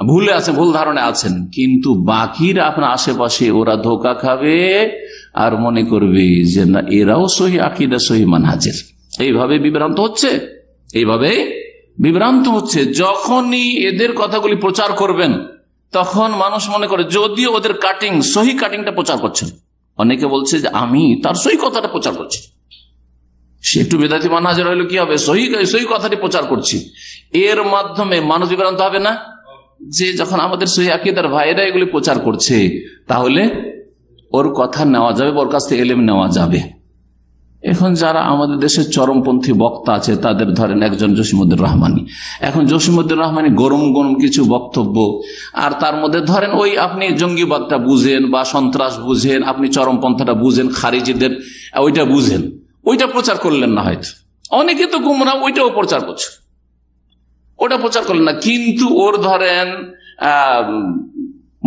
ভুলে আছেন, ভুল ধারণা আছেন, কিন্তু বাকিরা আপনার আশেপাশে ওরা ধোকা খাবে আর মনে করবে যে না এরাও সহি আকীদা সহি মানহাজের। এইভাবে বিভ্রান্ত হচ্ছে, এইভাবে বিভ্রান্ত হচ্ছে। যখনই এদের কথাগুলি প্রচার করবেন তখন মানুষ মনে করে যদিও ওদের কাটিং সহি কাটিংটা প্রচার করছেন, অনেকে বলছে যে আমি তার সহি কথাটা প্রচার করছি, সে একটু বেদাতি মানহাজের হইলো কি হবে, সহি কথাটি প্রচার করছি। এর মাধ্যমে মানুষ বিভ্রান্ত হবে না যে যখন আমাদের সহি আকীদার ভাইরা এগুলি প্রচার করছে তাহলে ওর কথা নেওয়া যাবে, ওর কাছ থেকে এলেম নেওয়া যাবে। এখন যারা আমাদের দেশের চরমপন্থী বক্তা আছে তাদের ধরেন একজন জসিমউদ্দিন রহমানী। এখন জসিমউদ্দিন রহমানী গরম গরম কিছু বক্তব্য, আর তার মধ্যে ধরেন ওই আপনি জঙ্গিবাদটা বুঝেন বা সন্ত্রাস বুঝেন, আপনি চরমপন্থাটা বুঝেন, খারিজিদের ওইটা বুঝেন, ওইটা প্রচার করলেন না। হয়তো অনেকে তো গুমরাহ ওইটাও প্রচার করছে, ওটা প্রচার করলেন না, কিন্তু ওর ধরেন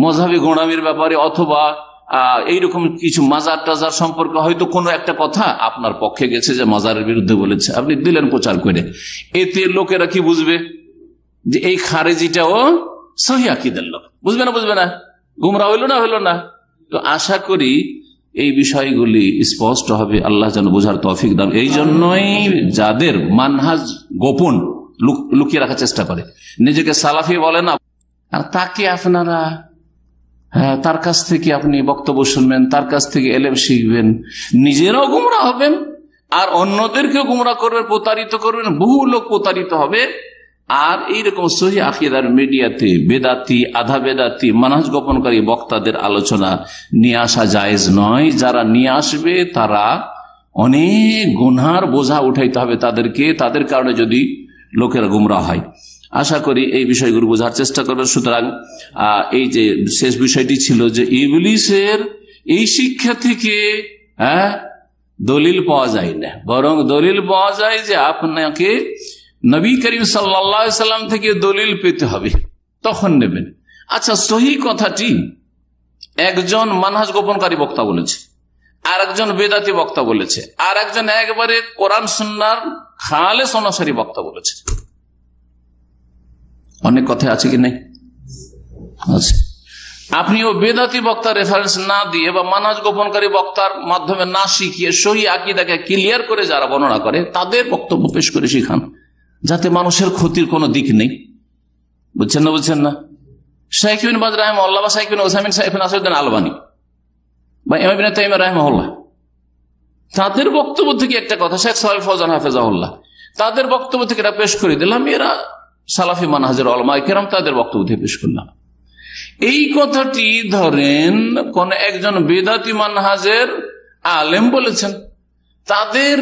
মযহাবী গোঁড়ামির ব্যাপারে অথবা এইরকম কিছু মাজার টাজার সম্পর্কে হয়তো কোনো একটা কথা আপনার পক্ষে গেছে যে মাজারের বিরুদ্ধে বলেছে, আপনি দিলেন প্রচার করে। এতে লোকেরা কি বুঝবে যে এই খারেজিটাও সহি আকীদার লোক, বুঝবে না? বুঝবে না? গুমরাহ হইল না? হইল না? তো আশা করি এই বিষয়গুলি স্পষ্ট হবে, আল্লাহ যেন বোঝার তৌফিক দান। এই জন্যই যাদের মানহাজ গোপন লুকিয়ে রাখার চেষ্টা করে, নিজেকে সালাফি বলে না, আর তাকে আপনারা তার কাছ থেকে আপনি বক্তব্য শুনবেন, তার কাছ থেকে এলেম শিখবেন, নিজেরাও গুমরাহ হবেন আর অন্যদেরকেও গুমরাহ করবেন, প্রতারিত করবেন, বহু লোক প্রতারিত হবে। আর এইরকম সহি আকীদার মিডিয়াতে বেদাতি, আধা বেদাতি, মানহাজ গোপনকারী বক্তাদের আলোচনা নিয়ে আসা জায়েজ নয়। যারা নিয়ে আসবে তারা অনেক গুনহার বোঝা উঠাইতে হবে তাদেরকে, তাদের কারণে যদি লোকেরা গুমরাহ হয়। আশা করি এই বিষয়গুলো বোঝার চেষ্টা করবেন। সুতরাং এই যে শেষ বিষয়টি ছিল যে ইবলিসের এই শিক্ষা থেকে দলিল পাওয়া যায় না, বরং দলিল পাওয়া যায় যে আপনাকে নবী করিম সাল্লাল্লাহু আলাইহি সাল্লাম থেকে দলিল পেতে হবে, তখন নেবেন। আচ্ছা, সহি কথাটি একজন মানহাজ গোপনকারী বক্তা বলেছে, আর একজন বেদাতি বক্তা বলেছে, আর একজন একবারে কোরআন সুন্নাহর খালেস অনুসারী বক্তা বলেছে। অনেক কথা আছে কি নাই? আছে। আপনি ও বেদাতি বক্তার রেফারেন্স না দিয়ে বা মানহাজ গোপনকারী বক্তার মাধ্যমে না শিখিয়ে সহি আকীদাকে ক্লিয়ার করে যারা বর্ণনা করে তাদের বক্তব্য পেশ করে শিখান, যাতে মানুষের ক্ষতির কোনো দিক নেই। বুঝছেন না? বুঝছেন না? শাইখ ইবনে বাজ রাহিমাহুল্লাহ বা শাইখ ইবনে উসাইমিন, শাইখ নাসিরউদ্দিন আলবানী বা ইমাম ইবনে তাইমিয়া রাহিমাহুল্লাহ, তাদের বক্তব্য থেকে একটা কথা, শেখ সালেহ ফওজান হাফেজাহুল্লাহ, তাদের বক্তব্য থেকে এটা পেশ করে দিলাম। এরা সালাফি মানহাজের উলামা কিরাম, তাদের বক্তব্য থেকে পেশ করলাম। এই কথাটি ধরেন কোন একজন বেদাতি মানহাজের আলেম বলেছেন, তাদের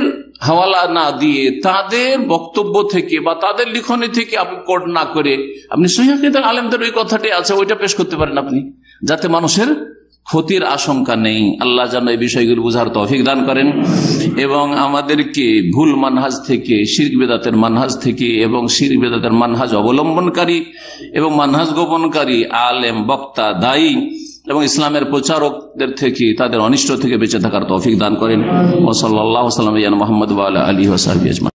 হাওয়ালা না দিয়ে তাদের বক্তব্য থেকে বা তাদের লিখনি থেকে আপনি কোট না করে আপনি সহিহ আকীদার আলেমদের ওই কথাটি আছে ওইটা পেশ করতে পারেন আপনি, যাতে মানুষের ক্ষতির আশঙ্কা নেই। আল্লাহ যেন এই বিষয়গুলো বুঝার তৌফিক দান করেন এবং আমাদেরকে ভুল মানহাজ থেকে, শিরক বিদআতের মানহাজ থেকে এবং শিরক বিদআতের মানহাজ অবলম্বনকারী এবং মানহাজ গোপনকারী আলেম, বক্তা, দায়ী এবং ইসলামের প্রচারকদের থেকে, তাদের অনিষ্ট থেকে বেঁচে থাকার তৌফিক দান করেন। ওয়া সাল্লাল্লাহু আলা মুহাম্মদ ওয়া আলা আলিহি ওয়া সাহবিহি আজমাইন।